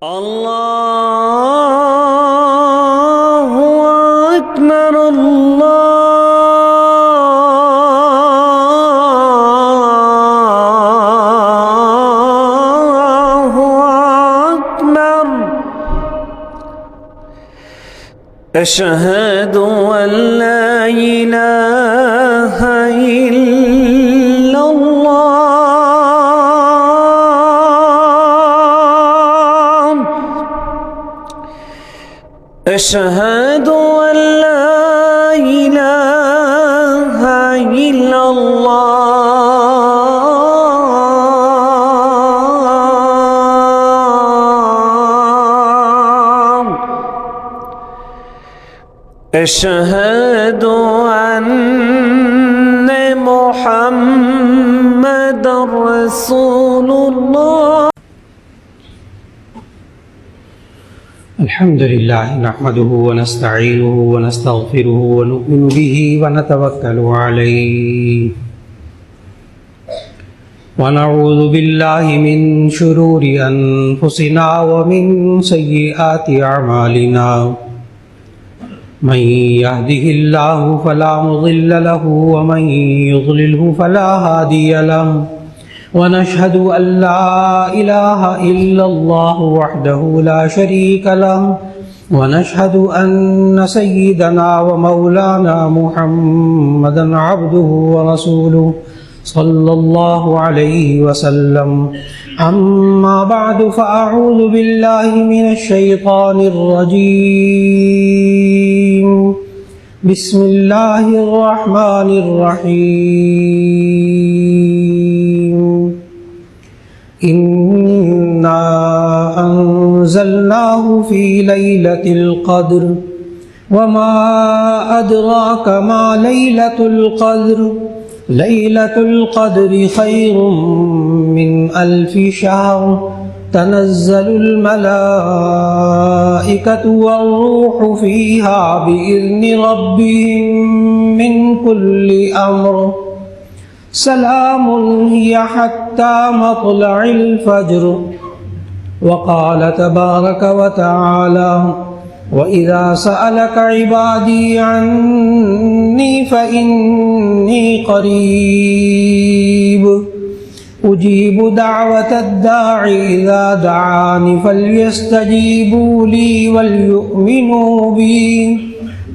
اللہ اکبر اللہ اکبر اشہد ان لا الہ الا اللہ اشہد ان لا الہ الا اللہ اشہد ان محمد رسول اللہ. الحمد لله نحمده ونستعينه ونستغفره ونؤمن به ونتوكل عليه ونعوذ بالله من شرور أنفسنا ومن سيئات أعمالنا من يهده الله فلا مضل له ومن يضلله فلا هادي له ونشهد أن لا إله إلا الله وحده لا شريك له ونشهد أن سيدنا ومولانا محمدا عبده ورسوله صلى الله عليه وسلم. أما بعد فأعوذ بالله من الشيطان الرجيم. بسم الله الرحمن الرحيم. إنا أنزلناه في ليلة القدر وما أدراك ما ليلة القدر ليلة القدر خير من 1000 شهر تنزل الملائكة والروح فيها بإذن ربهم من كل أمر سلام هي حتى مطلع الفجر. وقال تبارك وتعالى وإذا سألك عبادي عني فإني قريب أجيب دعوة الداع إذا دعاني فليستجيبوا لي وليؤمنوا بي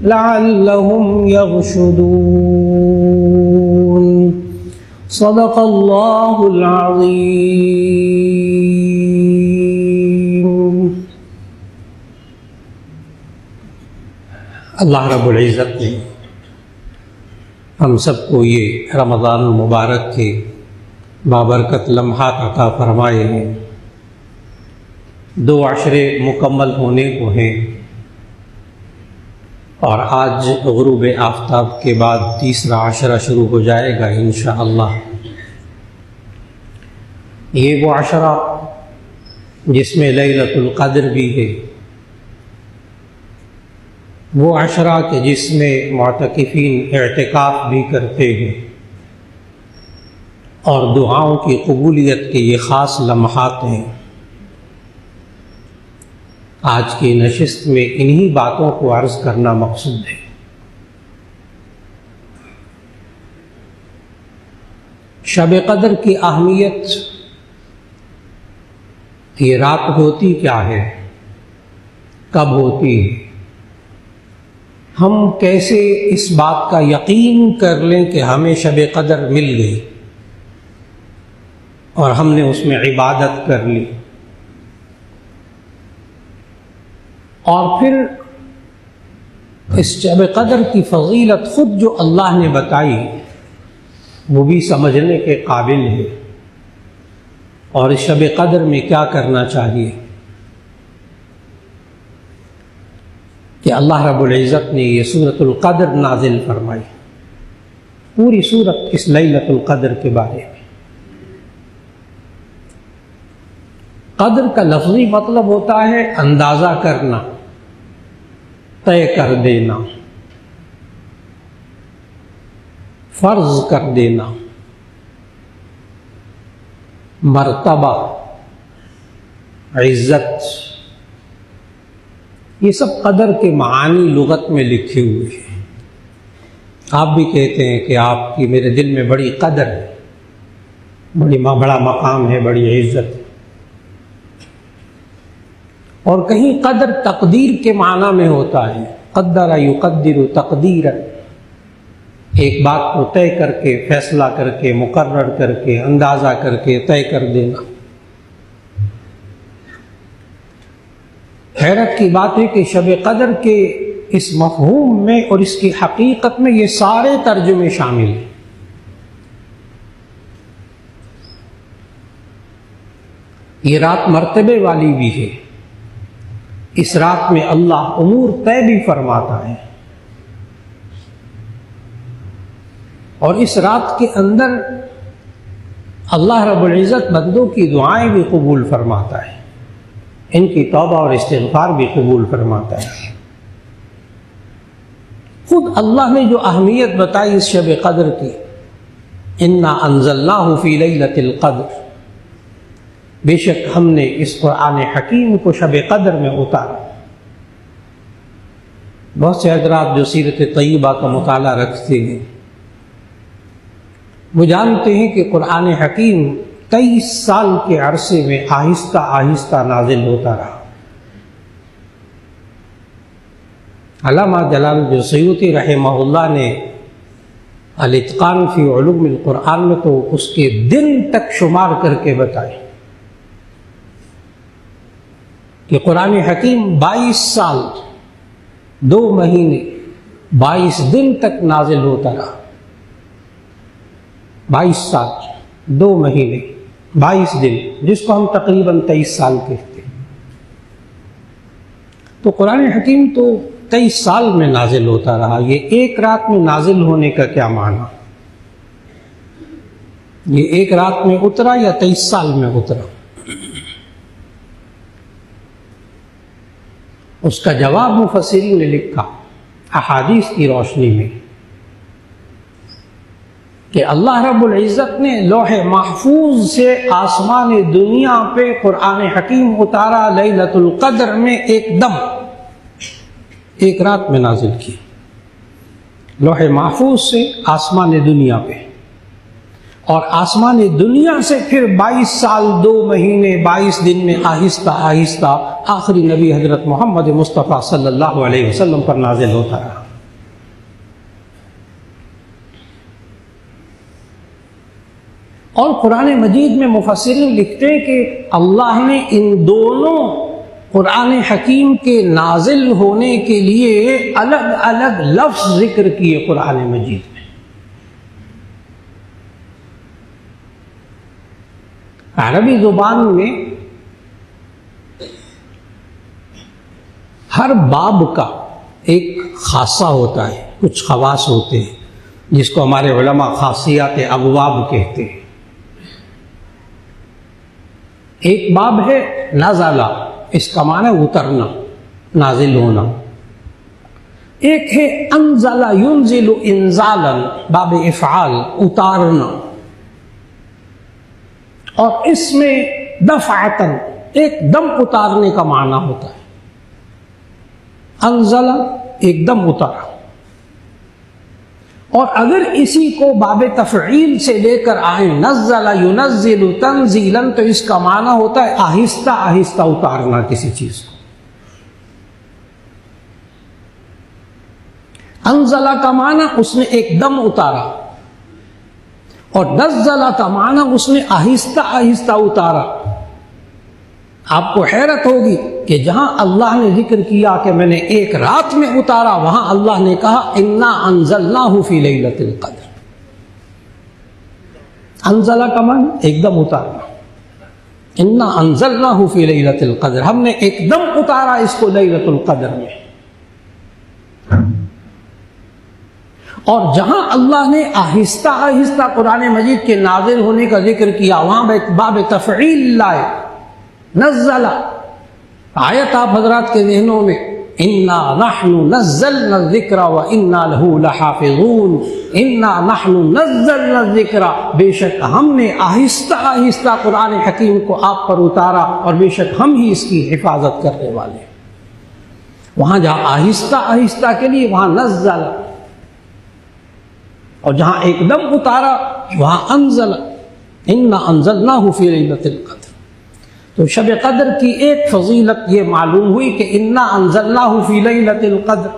لعلهم يرشدون. صدق اللہ العظیم. اللہ رب العزت نے ہم سب کو یہ رمضان المبارک کے بابرکت لمحات عطا فرمائے ہیں. 2 عشرے مکمل ہونے کو ہیں اور آج غروب آفتاب کے بعد تیسرا عشرہ شروع ہو جائے گا انشاءاللہ. یہ وہ عشرہ جس میں لیلۃ القدر بھی ہے، وہ عشرہ کہ جس میں معتکفین اعتکاف بھی کرتے ہیں اور دعاؤں کی قبولیت کے یہ خاص لمحات ہیں. آج کی نشست میں انہی باتوں کو عرض کرنا مقصود ہے. شب قدر کی اہمیت، یہ رات ہوتی کیا ہے، کب ہوتی ہے، ہم کیسے اس بات کا یقین کر لیں کہ ہمیں شب قدر مل گئی اور ہم نے اس میں عبادت کر لی. اور پھر اس شب قدر کی فضیلت خود جو اللہ نے بتائی وہ بھی سمجھنے کے قابل ہے. اور اس شب قدر میں کیا کرنا چاہیے کہ اللہ رب العزت نے یہ سورۃ القدر نازل فرمائی. پوری سورت اس لیلۃ القدر کے بارے میں. قدر کا لفظی مطلب ہوتا ہے اندازہ کرنا، طے کر دینا، فرض کر دینا، مرتبہ، عزت، یہ سب قدر کے معانی لغت میں لکھے ہوئے ہیں. آپ بھی کہتے ہیں کہ آپ کی میرے دل میں بڑی قدر ہے، بڑا مقام ہے، بڑی عزت ہے. اور کہیں قدر تقدیر کے معنی میں ہوتا ہے، قدر یقدر تقدیرا، ایک بات کو طے کر کے، فیصلہ کر کے، مقرر کر کے، اندازہ کر کے طے کر دینا. حیرت کی بات ہے کہ شب قدر کے اس مفہوم میں اور اس کی حقیقت میں یہ سارے ترجمے شامل ہیں. یہ رات مرتبے والی بھی ہے، اس رات میں اللہ امور طے بھی فرماتا ہے، اور اس رات کے اندر اللہ رب العزت بندوں کی دعائیں بھی قبول فرماتا ہے، ان کی توبہ اور استغفار بھی قبول فرماتا ہے. خود اللہ نے جو اہمیت بتائی اس شب قدر کی، انا انزلناہ فی لیلۃ القدر، بے شک ہم نے اس قرآن حکیم کو شب قدر میں اتارا. بہت سے حضرات جو سیرت طیبہ کا مطالعہ رکھتے ہیں وہ جانتے ہیں کہ قرآن حکیم 23 سال کے عرصے میں آہستہ آہستہ نازل ہوتا رہا. علامہ جلال الدین سیوطی رحمہ اللہ نے الاتقان فی علوم القرآن میں تو اس کے دن تک شمار کر کے بتائے کہ قرآن حکیم 22 سال 2 مہینے 22 دن تک نازل ہوتا رہا. 22 سال 2 مہینے 22 دن، جس کو ہم تقریباً 23 سال کہتے ہیں. تو قرآن حکیم تو 23 سال میں نازل ہوتا رہا. یہ ایک رات میں نازل ہونے کا کیا معنی؟ یہ ایک رات میں اترا یا 23 سال میں اترا؟ اس کا جواب مفسرین نے لکھا احادیث کی روشنی میں کہ اللہ رب العزت نے لوح محفوظ سے آسمان دنیا پہ قرآن حکیم اتارا لیلۃ القدر میں، ایک دم ایک رات میں نازل کی. لوح محفوظ سے آسمان دنیا پہ، اور آسمان دنیا سے پھر 22 سال 2 مہینے 22 دن میں آہستہ آہستہ آخری نبی حضرت محمد مصطفیٰ صلی اللہ علیہ وسلم پر نازل ہوتا رہا. اور قرآن مجید میں مفسرین لکھتے ہیں کہ اللہ نے ان دونوں قرآن حکیم کے نازل ہونے کے لیے الگ الگ لفظ ذکر کیے قرآن مجید میں. عربی زبان میں ہر باب کا ایک خاصہ ہوتا ہے، کچھ خواص ہوتے ہیں جس کو ہمارے علماء خاصیات ابواب کہتے ہیں. ایک باب ہے نازلہ، اس کا معنی اترنا، نازل ہونا. ایک ہے انزل ينزل انزالا، باب افعال، اتارنا. اور اس میں دفعتاً، ایک دم اتارنے کا معنی ہوتا ہے. انزل ایک دم اتارا. اور اگر اسی کو باب تفعیل سے لے کر آئیں، نزل ينزل تنزیلا، تو اس کا معنی ہوتا ہے آہستہ آہستہ اتارنا کسی چیز کو. انزل کا معنی اس نے ایک دم اتارا، اور نزل کا معنی اس نے آہستہ آہستہ اتارا. آپ کو حیرت ہوگی کہ جہاں اللہ نے ذکر کیا کہ میں نے ایک رات میں اتارا، وہاں اللہ نے کہا انا انزلناہ فی لیلۃ القدر. انزل کا معنی ایک دم اتارنا. انا انزلناہ فی لیلۃ القدر، ہم نے ایک دم اتارا اس کو لیلۃ القدر میں. اور جہاں اللہ نے آہستہ آہستہ قرآن مجید کے نازل ہونے کا ذکر کیا، وہاں باب تفعیل لائے، نزل. آیت آپ حضرات کے ذہنوں میں انا نحن نزلنا الذکر وانا لہ لحافظون، انا نحن نزلنا الذکر، بے شک ہم نے آہستہ آہستہ قرآن حکیم کو آپ پر اتارا، اور بے شک ہم ہی اس کی حفاظت کرنے والے. وہاں جہاں آہستہ آہستہ کے لیے وہاں نزل، اور جہاں ایک دم اتارا وہاں انزل، انا انزلناہ فی لیلۃ القدر۔ تو شب قدر کی ایک فضیلت یہ معلوم ہوئی کہ انا انزلناہ فی لیلۃ القدر،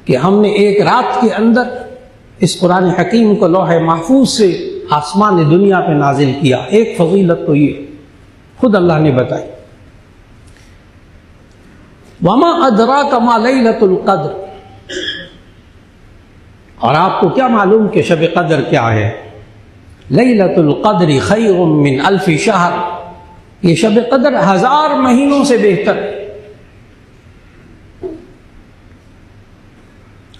کہ ہم نے ایک رات کے اندر اس قرآن حکیم کو لوح محفوظ سے آسمان دنیا پہ نازل کیا۔ ایک فضیلت تو یہ خود اللہ نے بتائی۔ وما ادراک ما لیلۃ القدر، اور آپ کو کیا معلوم کہ شب قدر کیا ہے؟ لیلۃ القدر خیر من الف شہر، یہ شب قدر 1000 مہینوں سے بہتر ہے۔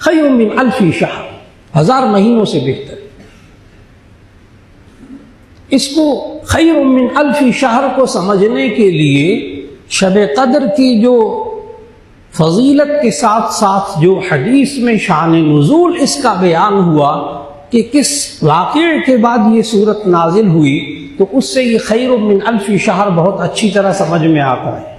خیر من الف شہر، 1000 مہینوں سے بہتر ہے۔ اس کو خیر من الف شہر کو سمجھنے کے لیے شب قدر کی جو فضیلت کے ساتھ ساتھ جو حدیث میں شان نزول اس کا بیان ہوا کہ کس واقعے کے بعد یہ صورت نازل ہوئی، تو اس سے یہ خیر من الف شہر بہت اچھی طرح سمجھ میں آتا ہے۔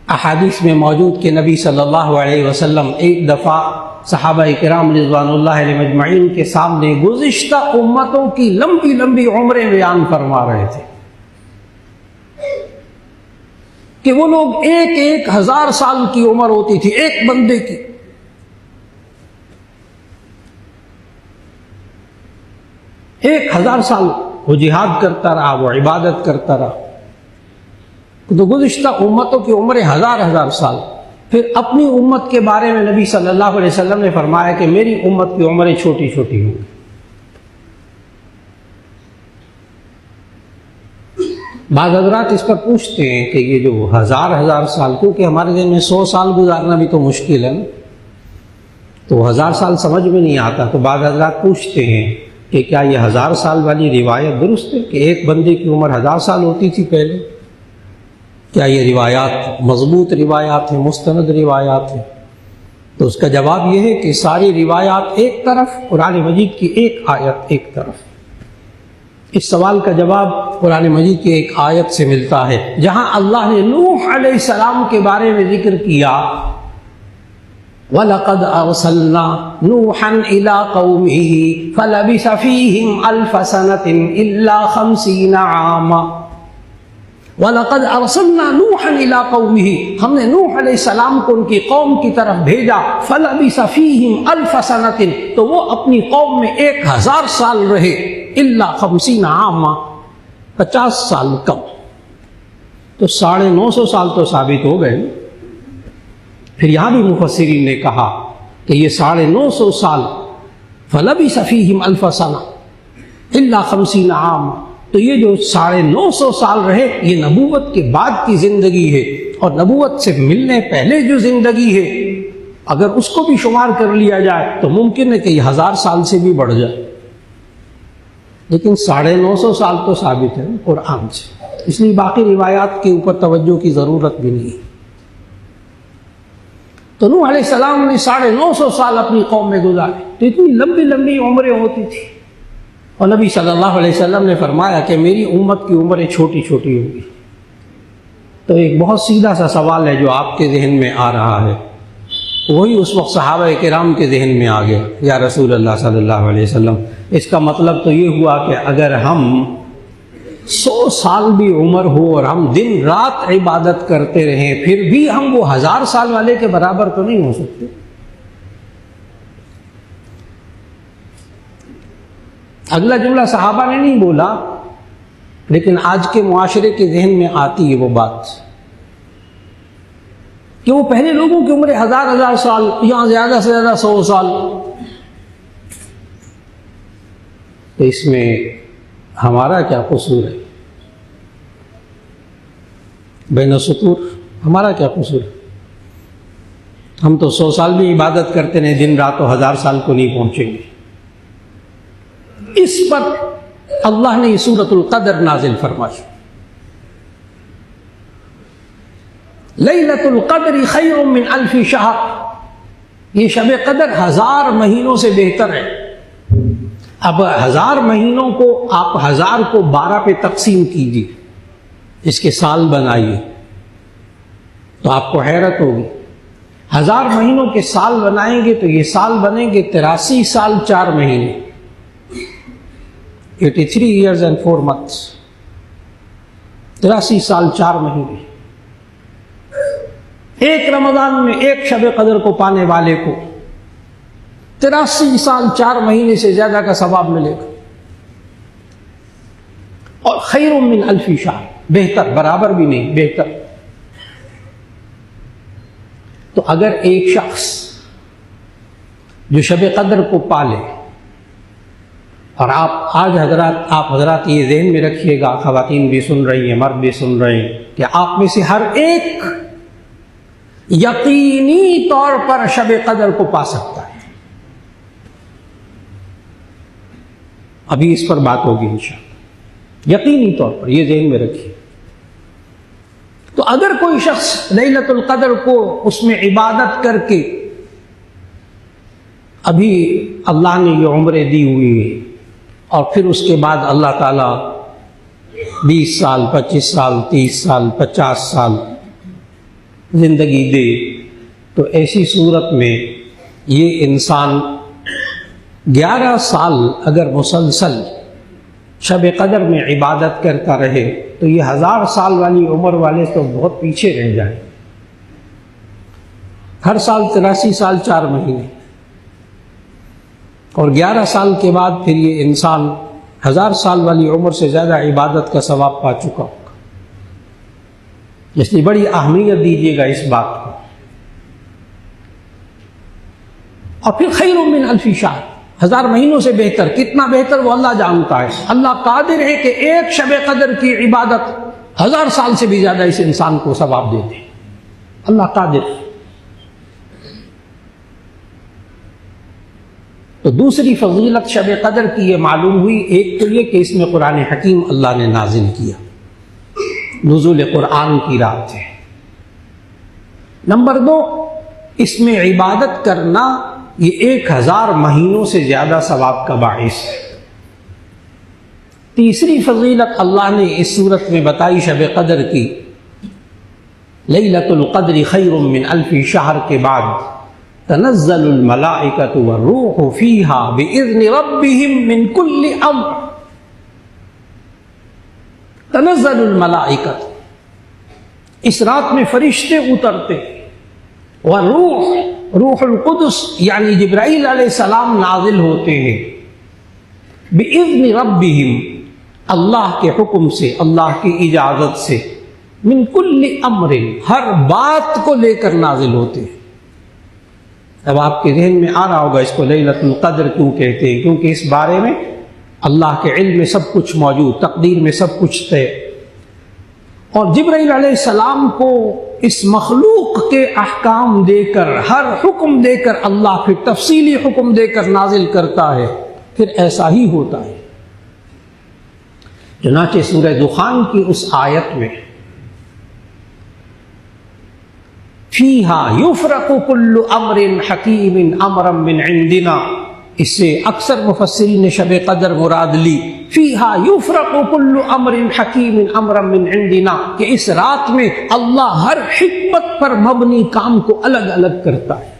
احادیث میں موجود کہ نبی صلی اللہ علیہ وسلم ایک دفعہ صحابہ کرام رضوان اللہ علیہ مجمعین کے سامنے گزشتہ امتوں کی لمبی لمبی عمریں بیان فرما رہے تھے کہ وہ لوگ 1000 سال کی عمر ہوتی تھی ایک بندے کی، ایک 1000 سال وہ جہاد کرتا رہا، وہ عبادت کرتا رہا، تو گزشتہ امتوں کی عمریں 1000 سال۔ پھر اپنی امت کے بارے میں نبی صلی اللہ علیہ وسلم نے فرمایا کہ میری امت کی عمریں چھوٹی چھوٹی ہوں گی۔ بعض حضرات اس پر پوچھتے ہیں کہ یہ جو 1000 سال، کیونکہ ہمارے دن میں 100 سال گزارنا بھی تو مشکل ہے نا، تو 1000 سال سمجھ میں نہیں آتا، تو بعض حضرات پوچھتے ہیں کہ کیا یہ 1000 سال والی روایت درست ہے کہ ایک بندے کی عمر 1000 سال ہوتی تھی پہلے؟ کیا یہ روایات مضبوط روایات ہیں، مستند روایات ہیں؟ تو اس کا جواب یہ ہے کہ ساری روایات ایک طرف، قرآن مجید کی ایک آیت ایک طرف۔ اس سوال کا جواب قرآن مجید کی ایک آیت سے ملتا ہے جہاں اللہ نے نوح علیہ السلام کے بارے میں ذکر کیا، وَلَقَدْ أَرْسَلْنَا نُوحًا إِلَىٰ قَوْمِهِ فَلَبِثَ فِيهِمْ أَلْفَ سَنَةٍ إِلَّا 50 عَامًا۔ وَلَقَدْ أَرْسَلْنَا نُوحًا إِلَىٰ قَوْمِهِ، ہم نے نوح علیہ السلام کو ان کی قوم کی طرف بھیجا، فَلَبِثَ فِيهِمْ أَلْفَ سَنَةٍ، تو وہ اپنی قوم میں 1000 سال رہے، إِلَّا 50 عَامًا، 50 سال کم، تو 950 سال تو ثابت ہو گئے۔ پھر یہاں بھی مفسرین نے کہا کہ یہ 950 سال، فَلَبِثَ فِيهِمْ أَلْفَ سَنَةٍ إِلَّا 50 عَامًا، تو یہ جو 950 سال رہے یہ نبوت کے بعد کی زندگی ہے، اور نبوت سے ملنے پہلے جو زندگی ہے اگر اس کو بھی شمار کر لیا جائے تو ممکن ہے کہ یہ 1000 سال سے بھی بڑھ جائے، لیکن 950 سال تو ثابت ہے قرآن سے، اس لیے باقی روایات کے اوپر توجہ کی ضرورت بھی نہیں۔ تو نوح علیہ السلام نے 950 سال اپنی قوم میں گزارے، تو اتنی لمبی لمبی عمریں ہوتی تھی، اور نبی صلی اللہ علیہ وسلم نے فرمایا کہ میری امت کی عمریں چھوٹی چھوٹی ہوں گی۔ تو ایک بہت سیدھا سا سوال ہے جو آپ کے ذہن میں آ رہا ہے، وہی اس وقت صحابہ کرام کے ذہن میں آ گیا، یا رسول اللہ صلی اللہ علیہ وسلم، اس کا مطلب تو یہ ہوا کہ اگر ہم 100 سال بھی عمر ہو اور ہم دن رات عبادت کرتے رہیں پھر بھی ہم وہ 1000 سال والے کے برابر تو نہیں ہو سکتے۔ اگلا جملہ صحابہ نے نہیں بولا، لیکن آج کے معاشرے کے ذہن میں آتی ہے وہ بات کہ وہ پہلے لوگوں کی عمریں 1000 سال، یہاں زیادہ سے زیادہ 100 سال، تو اس میں ہمارا کیا قصور ہے؟ بین السطور ہمارا کیا قصور ہے؟ ہم تو 100 سال بھی عبادت کرتے ہیں دن رات، تو 1000 سال کو نہیں پہنچیں گے۔ اس پر اللہ نے یہ سورۃ القدر نازل فرمائی، لیلۃ القدر خیر من الف شہر، یہ شب قدر 1000 مہینوں سے بہتر ہے۔ اب 1000 مہینوں کو آپ 1000 کو 12 پہ تقسیم کیجیے، اس کے سال بنائیے، تو آپ کو حیرت ہوگی۔ 1000 مہینوں کے سال بنائیں گے تو یہ سال بنیں گے 83 سال 4 مہینے، 83 years and 4 months، 83 سال 4 مہینے۔ ایک رمضان میں ایک شب قدر کو پانے والے کو 83 سال 4 مہینے سے زیادہ کا ثواب ملے گا، اور خیر من الف شہر، بہتر، برابر بھی نہیں، بہتر۔ تو اگر ایک شخص جو شب قدر کو پالے، اور آپ حضرات یہ ذہن میں رکھیے گا، خواتین بھی سن رہی ہیں، مرد بھی سن رہے ہیں، کہ آپ میں سے ہر ایک یقینی طور پر شب قدر کو پا سکتا ہے۔ ابھی اس پر بات ہوگی انشاءاللہ، یقینی طور پر یہ ذہن میں رکھیے۔ تو اگر کوئی شخص لیلۃ القدر کو اس میں عبادت کر کے، ابھی اللہ نے یہ عمریں دی ہوئی ہے، اور پھر اس کے بعد اللہ تعالیٰ 20 سال 25 سال 30 سال 50 سال زندگی دے، تو ایسی صورت میں یہ انسان 11 سال اگر مسلسل شب قدر میں عبادت کرتا رہے تو یہ 1000 سال والی عمر والے تو بہت پیچھے رہ جائیں۔ ہر سال 83 سال 4 مہینے، اور 11 سال کے بعد پھر یہ انسان 1000 سال والی عمر سے زیادہ عبادت کا ثواب پا چکا ہوگا۔ اس لیے بڑی اہمیت دیجیے گا اس بات کو۔ اور پھر خیر من الف شہر، 1000 مہینوں سے بہتر، کتنا بہتر وہ اللہ جانتا ہے۔ اللہ قادر ہے کہ ایک شب قدر کی عبادت 1000 سال سے بھی زیادہ اس انسان کو ثواب دے دے، اللہ قادر ہے۔ تو دوسری فضیلت شب قدر کی یہ معلوم ہوئی، ایک تو یہ کہ اس میں قرآن حکیم اللہ نے نازل کیا، نزول قرآن کی رات ہے۔ نمبر 2، اس میں عبادت کرنا یہ 1000 مہینوں سے زیادہ ثواب کا باعث ہے۔ تیسری فضیلت اللہ نے اس صورت میں بتائی شب قدر کی، لیلۃ القدر خیر من الف شہر کے بعد تنزل الملائکۃ والروح فیہا بإذن ربہم من کل امر۔ تنزل الملائکۃ، اس رات میں فرشتے اترتے، والروح، روح القدس یعنی جبرائیل علیہ السلام نازل ہوتے ہیں، بإذن ربہم، اللہ کے حکم سے، اللہ کی اجازت سے، من کل امر، ہر بات کو لے کر نازل ہوتے ہیں۔ اب آپ کے ذہن میں آ رہا ہوگا اس کو لیلۃ القدر کیوں کہتے ہیں؟ کیونکہ اس بارے میں اللہ کے علم میں سب کچھ موجود، تقدیر میں سب کچھ طے، اور جبرائیل علیہ السلام کو اس مخلوق کے احکام دے کر، ہر حکم دے کر اللہ پھر تفصیلی حکم دے کر نازل کرتا ہے، پھر ایسا ہی ہوتا ہے۔ چنانچہ سورہ دخان کی اس آیت میں فیہا یفرق کل امر حکیم امرا من عندنا، اس سے اکثر مفسرین نے شب قدر مراد لی، فیہا یفرق کل امر حکیم امرا من عندنا، کہ اس رات میں اللہ ہر حکمت پر مبنی کام کو الگ الگ کرتا ہے،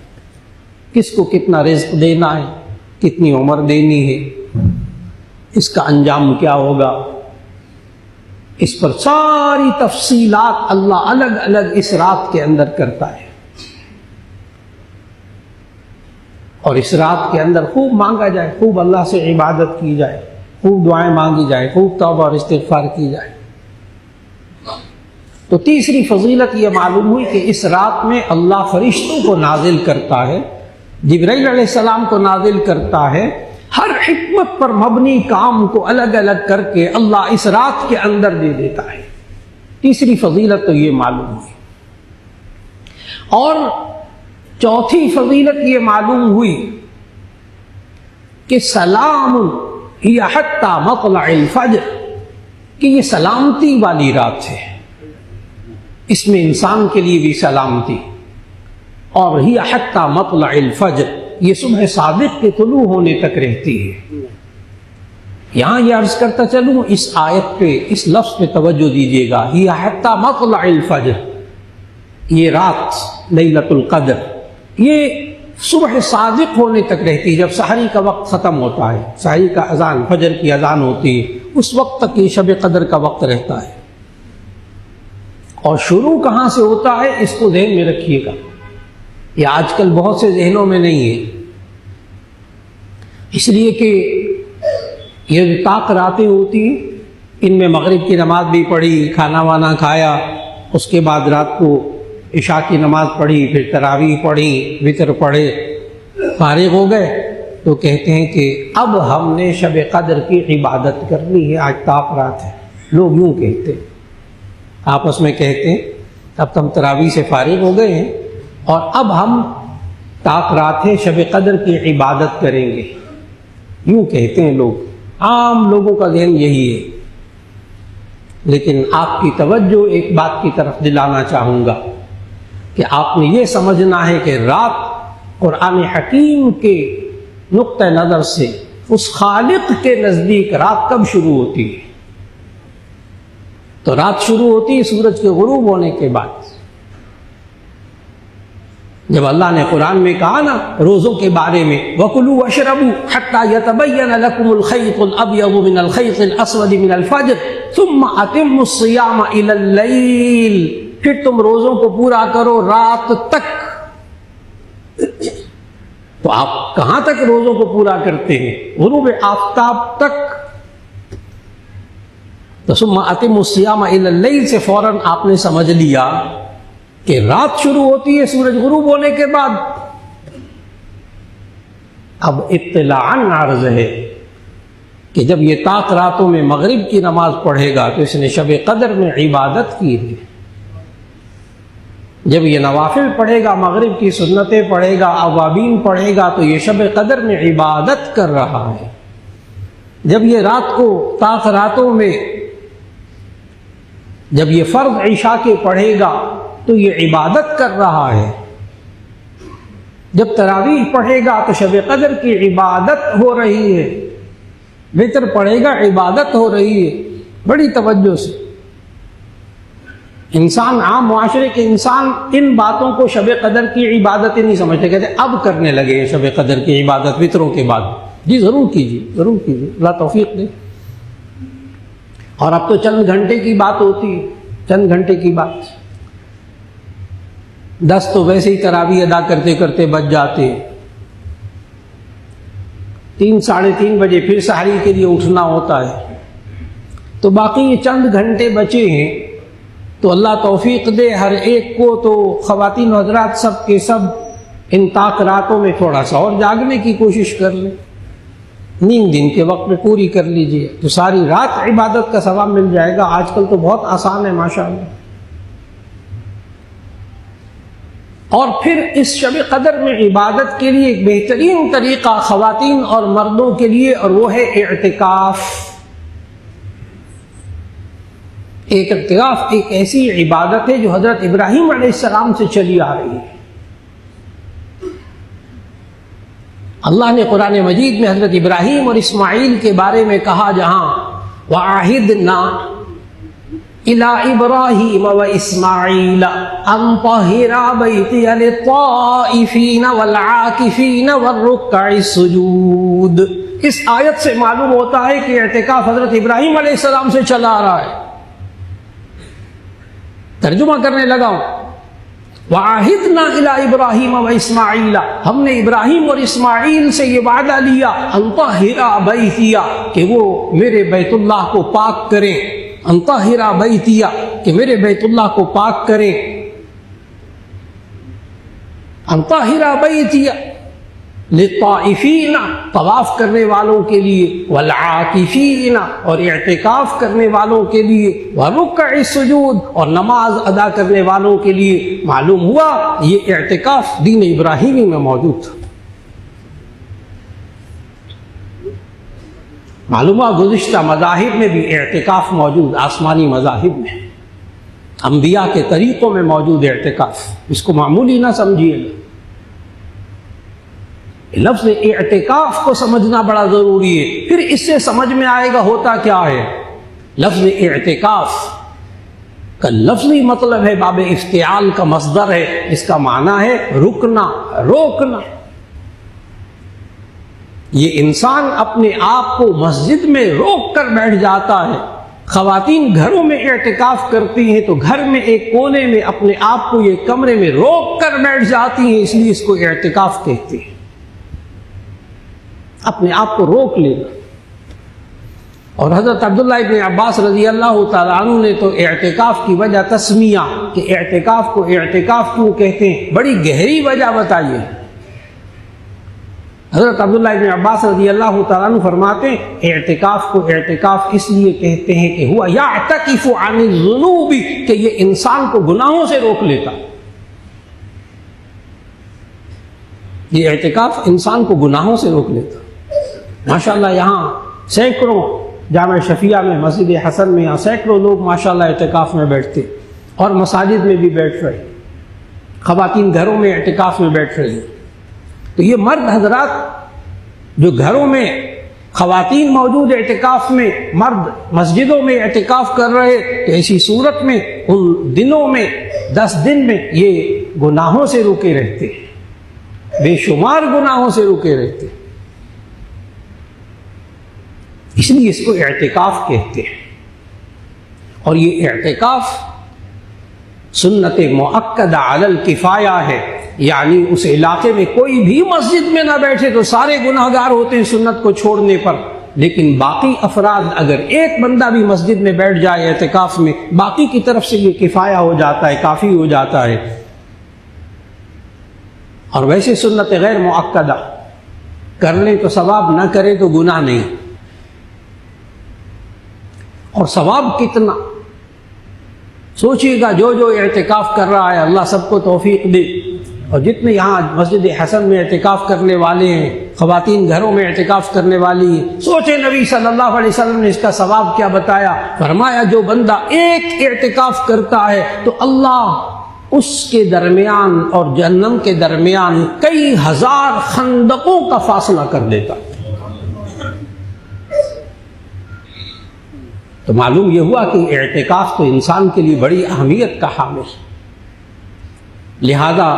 کس کو کتنا رزق دینا ہے، کتنی عمر دینی ہے، اس کا انجام کیا ہوگا، اس پر ساری تفصیلات اللہ الگ الگ اس رات کے اندر کرتا ہے۔ اور اس رات کے اندر خوب مانگا جائے، خوب اللہ سے عبادت کی جائے، خوب دعائیں مانگی جائے، خوب توبہ اور استغفار کی جائے۔ تو تیسری فضیلت یہ معلوم ہوئی کہ اس رات میں اللہ فرشتوں کو نازل کرتا ہے، جبرائیل علیہ السلام کو نازل کرتا ہے، ہر حکمت پر مبنی کام کو الگ الگ کر کے اللہ اس رات کے اندر دے دیتا ہے۔ تیسری فضیلت تو یہ معلوم ہوئی۔ اور چوتھی فضیلت یہ معلوم ہوئی کہ سلام ہی حتی مطلع الفجر، کہ یہ سلامتی والی رات ہے، اس میں انسان کے لیے بھی سلامتی، اور ہی حتی مطلع الفجر، یہ صبح صادق کے طلوع ہونے تک رہتی ہے۔ یہاں یہ عرض کرتا چلوں اس آیت پہ، اس لفظ پہ توجہ دیجیے گا، یہ حتی مطلع الفجر، یہ رات لیلۃ القدر یہ صبح صادق ہونے تک رہتی ہے، جب سحری کا وقت ختم ہوتا ہے، سحری کا اذان، فجر کی اذان ہوتی ہے، اس وقت تک یہ شب قدر کا وقت رہتا ہے۔ اور شروع کہاں سے ہوتا ہے اس کو ذہن میں رکھیے گا، یہ آج کل بہت سے ذہنوں میں نہیں ہے، اس لیے کہ یہ طاق راتیں ہوتی ہیں، ان میں مغرب کی نماز بھی پڑھی، کھانا وانا کھایا، اس کے بعد رات کو عشاء کی نماز پڑھی، پھر تراویح پڑھی، وتر پڑھے، فارغ ہو گئے تو کہتے ہیں کہ اب ہم نے شب قدر کی عبادت کرنی ہے، آج طاق رات ہے۔ لوگ یوں کہتے ہیں، آپس میں کہتے ہیں اب ہم تراویح سے فارغ ہو گئے ہیں اور اب ہم طاق رات ہے، شب قدر کی عبادت کریں گے، یوں کہتے ہیں لوگ، عام لوگوں کا ذہن یہی ہے۔ لیکن آپ کی توجہ ایک بات کی طرف دلانا چاہوں گا کہ آپ نے یہ سمجھنا ہے کہ رات قرآن حکیم کے نقطہ نظر سے اس خالق کے نزدیک رات کب شروع ہوتی ہے؟ تو رات شروع ہوتی ہے سورج کے غروب ہونے کے بعد۔ جب اللہ نے قرآن میں کہا نا روزوں کے بارے میں وَكُلُوا وَاشْرَبُوا حَتَّى يَتَبَيَّنَ لَكُمُ الْخَيْطُ الْأَبْيَضُ مِنَ الْخَيْطِ الْأَسْوَدِ مِنَ الْفَجْرِ ثُمَّ أَتِمُّوا الصِّيَامَ إِلَى اللَّيْلِ، پھر تم روزوں کو پورا کرو رات تک۔ تو آپ کہاں تک روزوں کو پورا کرتے ہیں؟ غروب آفتاب تک۔ تو ثم اتم الصیام الی اللیل سے فوراً آپ نے سمجھ لیا کہ رات شروع ہوتی ہے سورج غروب ہونے کے بعد۔ اب اطلاعاً عرض ہے کہ جب یہ طاق راتوں میں مغرب کی نماز پڑھے گا تو اس نے شب قدر میں عبادت کی ہے، جب یہ نوافل پڑھے گا، مغرب کی سنتیں پڑھے گا، اوابین پڑھے گا تو یہ شب قدر میں عبادت کر رہا ہے۔ جب یہ رات کو طاق راتوں میں جب یہ فرض عشاء کے پڑھے گا تو یہ عبادت کر رہا ہے، جب تراویح پڑھے گا تو شب قدر کی عبادت ہو رہی ہے، وتر پڑھے گا عبادت ہو رہی ہے۔ بڑی توجہ سے انسان، عام معاشرے کے انسان ان باتوں کو شب قدر کی عبادت نہیں سمجھتے، کہتے اب کرنے لگے ہیں شب قدر کی عبادت وتروں کے بعد۔ جی ضرور کیجیے، ضرور کیجیے، اللہ توفیق دے۔ اور اب تو چند گھنٹے کی بات ہوتی ہے، چند گھنٹے کی بات، 10 تو ویسے ہی تراویح ادا کرتے کرتے بچ جاتے، 3 ساڑھے 3 بجے پھر سحری کے لیے اٹھنا ہوتا ہے، تو باقی یہ چند گھنٹے بچے ہیں۔ تو اللہ توفیق دے ہر ایک کو، تو خواتین و حضرات سب کے سب ان طاق راتوں میں تھوڑا سا اور جاگنے کی کوشش کر لیں، نیند دن کے وقت میں پوری کر لیجئے تو ساری رات عبادت کا ثواب مل جائے گا۔ آج کل تو بہت آسان ہے ماشاءاللہ۔ اور پھر اس شب قدر میں عبادت کے لیے ایک بہترین طریقہ خواتین اور مردوں کے لیے، اور وہ ہے اعتکاف۔ اعتکاف ایک ایسی عبادت ہے جو حضرت ابراہیم علیہ السلام سے چلی آ رہی ہے۔ اللہ نے قرآن مجید میں حضرت ابراہیم اور اسماعیل کے بارے میں کہا، جہاں وَعَاهِدْنَا إِلَىٰ إِبْرَاهِيمَ وَإِسْمَاعِيلَ أَن طَهِّرَا بَيْتِيَ لِلطَّائِفِينَ وَالْعَاكِفِينَ وَالرُّكَّعِ السُّجُودِ۔ اس آیت سے معلوم ہوتا ہے کہ اعتکاف حضرت ابراہیم علیہ السلام سے چلا آ رہا ہے۔ ترجمہ کرنے لگا ہوں، وَعَاهِدْنَا إِلَىٰ إِبْرَاهِيمَ وَإِسْمَاعِيلَ، ہم نے ابراہیم اور اسماعیل سے یہ وعدہ لیا، أَن طَهِّرَا بَيْتِيَ، کہ وہ میرے بیت اللہ کو پاک کریں، أَن طَهِّرَا بَيْتِيَ، کہ میرے بیت اللہ کو پاک کریں، أَن طَهِّرَا بَيْتِيَ لِلطَّائِفِينَ، طواف کرنے والوں کے لیے، وَالْعَاكِفِينَ، اور اعتکاف کرنے والوں کے لیے، وَرُكَّعِ السُّجُودِ، اور نماز ادا کرنے والوں کے لیے۔ معلوم ہوا یہ اعتکاف دین ابراہیمی میں موجود تھا۔ معلوم ہوا گزشتہ مذاہب میں بھی اعتکاف موجود، آسمانی مذاہب میں، انبیاء کے طریقوں میں موجود اعتکاف، اس کو معمولی نہ سمجھیے۔ لفظ اعتکاف کو سمجھنا بڑا ضروری ہے، پھر اس سے سمجھ میں آئے گا ہوتا کیا ہے۔ لفظ اعتکاف کا لفظی مطلب ہے، باب افتعال کا مصدر ہے، اس کا معنی ہے رکنا، روکنا۔ یہ انسان اپنے آپ کو مسجد میں روک کر بیٹھ جاتا ہے۔ خواتین گھروں میں اعتکاف کرتی ہیں تو گھر میں ایک کونے میں اپنے آپ کو یہ کمرے میں روک کر بیٹھ جاتی ہیں، اس لیے اس کو اعتکاف کہتے ہیں، اپنے آپ کو روک لینا۔ اور حضرت عبداللہ ابن عباس رضی اللہ تعالیٰ عنہ نے تو اعتکاف کی وجہ تسمیہ، کہ اعتکاف کو اعتکاف کیوں کہتے ہیں، بڑی گہری وجہ بتائیے۔ حضرت عبداللہ ابن عباس رضی اللہ تعالیٰ عنہ فرماتے ہیں اعتکاف کو اعتکاف اس لیے کہتے ہیں کہ ہوا یعتکف عن الذنوب، کہ یہ انسان کو گناہوں سے روک لیتا۔ یہ اعتکاف انسان کو گناہوں سے روک لیتا۔ ماشاءاللہ یہاں سینکڑوں جامع شفیعہ میں، مسجد حسن میں یہاں سینکڑوں لوگ ماشاءاللہ اعتکاف میں بیٹھتے، اور مساجد میں بھی بیٹھ رہے، خواتین گھروں میں اعتکاف میں بیٹھ رہی۔ تو یہ مرد حضرات جو گھروں میں خواتین موجود اعتکاف میں، مرد مسجدوں میں اعتکاف کر رہے، تو ایسی صورت میں ان دنوں میں 10 دن میں یہ گناہوں سے رکے رہتے، بے شمار گناہوں سے رکے رہتے، اس لیے اس کو اعتکاف کہتے ہیں۔ اور یہ اعتکاف سنت مؤکدہ علی الکفایہ ہے، یعنی اس علاقے میں کوئی بھی مسجد میں نہ بیٹھے تو سارے گناہگار ہوتے ہیں سنت کو چھوڑنے پر، لیکن باقی افراد اگر ایک بندہ بھی مسجد میں بیٹھ جائے اعتکاف میں، باقی کی طرف سے یہ کفایہ ہو جاتا ہے، کافی ہو جاتا ہے۔ اور ویسے سنت غیر مؤکدہ کر لیں تو ثواب، نہ کرے تو گناہ نہیں۔ اور ثواب کتنا سوچیے گا، جو جو اعتکاف کر رہا ہے اللہ سب کو توفیق دے، اور جتنے یہاں مسجد حسن میں اعتکاف کرنے والے ہیں، خواتین گھروں میں اعتکاف کرنے والی ہیں، سوچے نبی صلی اللہ علیہ وسلم نے اس کا ثواب کیا بتایا۔ فرمایا جو بندہ ایک اعتکاف کرتا ہے تو اللہ اس کے درمیان اور جہنم کے درمیان کئی ہزار خندقوں کا فاصلہ کر دیتا۔ تو معلوم یہ ہوا کہ اعتکاف تو انسان کے لیے بڑی اہمیت کا حامل ہے، لہذا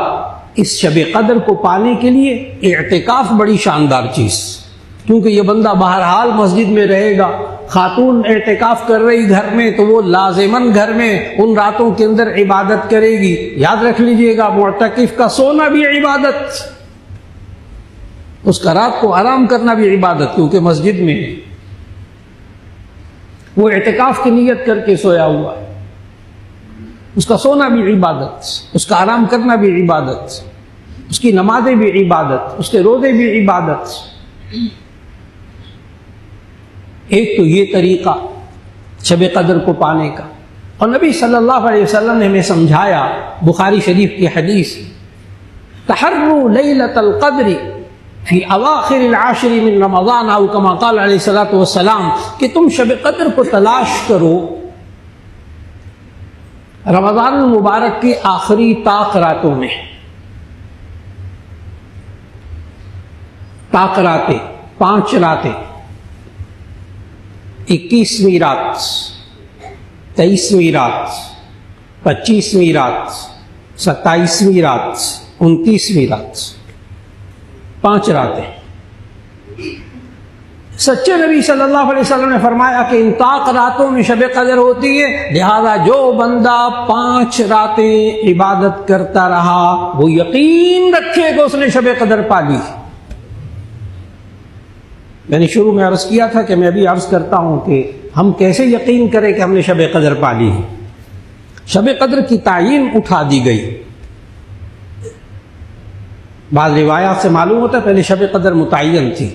اس شب قدر کو پانے کے لیے اعتکاف بڑی شاندار چیز، کیونکہ یہ بندہ بہرحال مسجد میں رہے گا۔ خاتون اعتکاف کر رہی گھر میں تو وہ لازماً گھر میں ان راتوں کے اندر عبادت کرے گی۔ یاد رکھ لیجئے گا معتکف کا سونا بھی عبادت، اس کا رات کو آرام کرنا بھی عبادت، کیونکہ مسجد میں ہے، وہ اعتکاف کی نیت کر کے سویا ہوا ہے، اس کا سونا بھی عبادت، اس کا آرام کرنا بھی عبادت، اس کی نمازیں بھی عبادت، اس کے روزے بھی عبادت۔ ایک تو یہ طریقہ شب قدر کو پانے کا، اور نبی صلی اللہ علیہ وسلم نے ہمیں سمجھایا، بخاری شریف کی حدیث، تحروا لیلۃ القدر فی اواخر العاشر من رمضان، او کما قال علیہ الصلوۃ والسلام، کہ تم شب قدر کو تلاش کرو رمضان المبارک کی آخری طاق راتوں میں۔ طاق راتیں 5 راتیں، 21ویں رات، 23ویں رات، 25ویں رات، 27ویں رات، 29ویں رات، 5 راتیں۔ سچے نبی صلی اللہ علیہ وسلم نے فرمایا کہ ان طاق راتوں میں شب قدر ہوتی ہے، لہذا جو بندہ 5 راتیں عبادت کرتا رہا وہ یقین رکھے کہ اس نے شب قدر پا لی۔ میں نے شروع میں عرض کیا تھا کہ میں ابھی عرض کرتا ہوں کہ ہم کیسے یقین کریں کہ ہم نے شب قدر پا لی ہے۔ شب قدر کی تعین اٹھا دی گئی۔ بعض روایات سے معلوم ہوتا ہے پہلے شب قدر متعین تھی،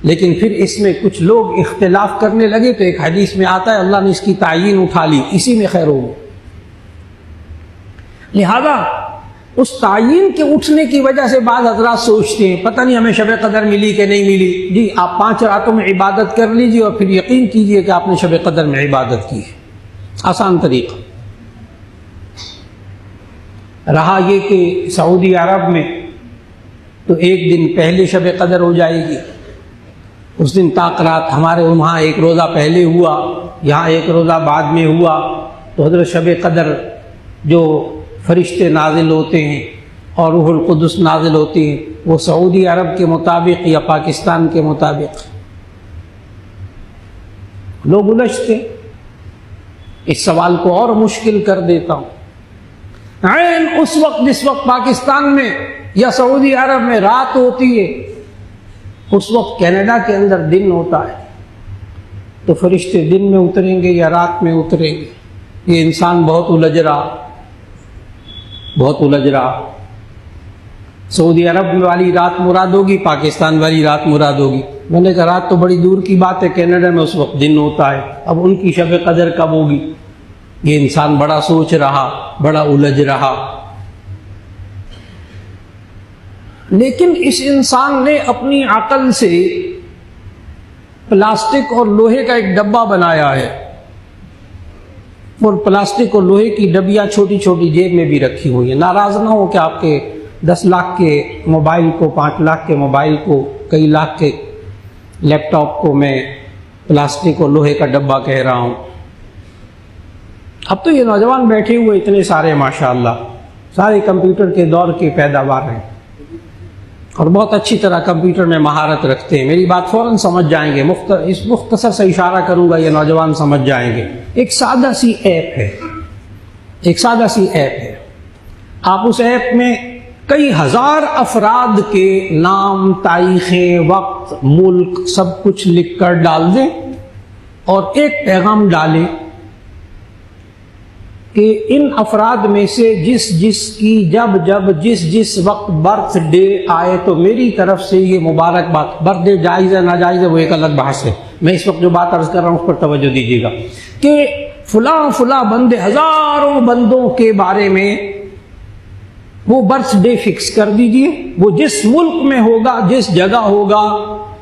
لیکن پھر اس میں کچھ لوگ اختلاف کرنے لگے تو ایک حدیث میں آتا ہے اللہ نے اس کی تعین اٹھا لی، اسی میں خیر ہو۔ لہذا اس تعین کے اٹھنے کی وجہ سے بعض حضرات سوچتے ہیں پتہ نہیں ہمیں شب قدر ملی کہ نہیں ملی۔ جی آپ 5 راتوں میں عبادت کر لیجیے اور پھر یقین کیجیے کہ آپ نے شب قدر میں عبادت کی ہے، آسان طریقہ۔ رہا یہ کہ سعودی عرب میں تو ایک دن پہلے شب قدر ہو جائے گی، اس دن تاقرات ہمارے وہاں ایک روزہ پہلے ہوا، یہاں ایک روزہ بعد میں ہوا، تو حضرت شب قدر جو فرشتے نازل ہوتے ہیں اور روح القدس نازل ہوتی ہیں وہ سعودی عرب کے مطابق یا پاکستان کے مطابق لوگ الجھتے۔ اس سوال کو اور مشکل کر دیتا ہوں، عین اس وقت جس وقت پاکستان میں یا سعودی عرب میں رات ہوتی ہے اس وقت کینیڈا کے اندر دن ہوتا ہے، تو فرشتے دن میں اتریں گے یا رات میں اتریں گے؟ یہ انسان بہت الجھ رہا۔ سعودی عرب والی رات مراد ہوگی، پاکستان والی رات مراد ہوگی۔ میں نے کہا رات تو بڑی دور کی بات ہے، کینیڈا میں اس وقت دن ہوتا ہے، اب ان کی شب قدر کب ہوگی؟ یہ انسان بڑا سوچ رہا، بڑا الجھ رہا، لیکن اس انسان نے اپنی عقل سے پلاسٹک اور لوہے کا ایک ڈبہ بنایا ہے، اور پلاسٹک اور لوہے کی ڈبیاں چھوٹی چھوٹی جیب میں بھی رکھی ہوئی ہیں۔ ناراض نہ ہو کہ آپ کے 10 لاکھ کے موبائل کو، 5 لاکھ کے موبائل کو، کئی لاکھ کے لیپ ٹاپ کو میں پلاسٹک اور لوہے کا ڈبہ کہہ رہا ہوں۔ اب تو یہ نوجوان بیٹھے ہوئے اتنے سارے ماشاءاللہ سارے کمپیوٹر کے دور کے پیداوار ہیں اور بہت اچھی طرح کمپیوٹر میں مہارت رکھتے ہیں، میری بات فوراً سمجھ جائیں گے، اس مختصر سے اشارہ کروں گا، یہ نوجوان سمجھ جائیں گے۔ ایک سادہ سی ایپ ہے، آپ اس ایپ میں کئی ہزار افراد کے نام، تاریخیں، وقت، ملک سب کچھ لکھ کر ڈال دیں اور ایک پیغام ڈالیں کہ ان افراد میں سے جس کی جس وقت برتھ ڈے آئے تو میری طرف سے یہ مبارکباد۔ برتھ ڈے جائز ہے ناجائز ہے وہ ایک الگ بحث ہے، میں اس وقت جو بات عرض کر رہا ہوں اس پر توجہ دیجیے گا کہ فلاں بندے، ہزاروں بندوں کے بارے میں وہ برتھ ڈے فکس کر دیجئے، وہ جس ملک میں ہوگا، جس جگہ ہوگا،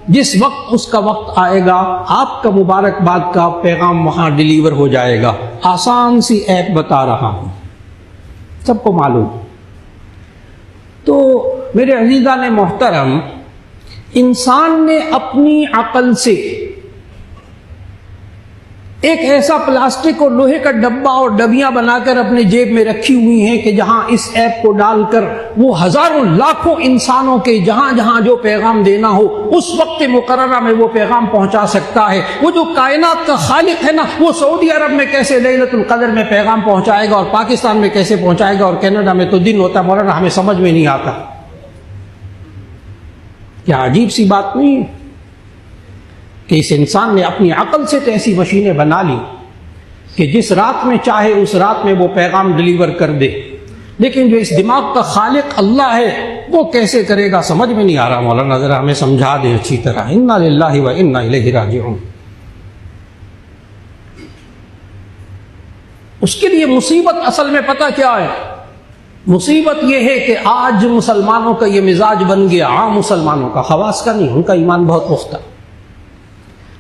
جس وقت اس کا وقت آئے گا، آپ کا مبارکباد کا پیغام وہاں ڈیلیور ہو جائے گا۔ آسان سی ایپ بتا رہا ہوں، سب کو معلوم۔ تو میرے عزیزان محترم، انسان نے اپنی عقل سے ایک ایسا پلاسٹک اور لوہے کا ڈبہ اور ڈبیاں بنا کر اپنے جیب میں رکھی ہوئی ہیں کہ جہاں اس ایپ کو ڈال کر وہ ہزاروں لاکھوں انسانوں کے جہاں جو پیغام دینا ہو اس وقت مقررہ میں وہ پیغام پہنچا سکتا ہے۔ وہ جو کائنات کا خالق ہے نا، وہ سعودی عرب میں کیسے لیلۃ القدر میں پیغام پہنچائے گا اور پاکستان میں کیسے پہنچائے گا اور کینیڈا میں تو دن ہوتا ہے، مولانا ہمیں سمجھ میں نہیں آتا۔ کیا عجیب سی بات نہیں ہے کہ اس انسان نے اپنی عقل سے تو ایسی مشینیں بنا لی کہ جس رات میں چاہے اس رات میں وہ پیغام ڈیلیور کر دے، لیکن جو اس دماغ کا خالق اللہ ہے وہ کیسے کرے گا سمجھ میں نہیں آ رہا۔ مولانا ذرا ہمیں سمجھا دیں اچھی طرح۔ انا للہ و انا الیہ راجعون۔ اس کے لیے مصیبت اصل میں پتہ کیا ہے؟ مصیبت یہ ہے کہ آج مسلمانوں کا یہ مزاج بن گیا، عام مسلمانوں کا، خواص کا نہیں، ان کا ایمان بہت پختہ،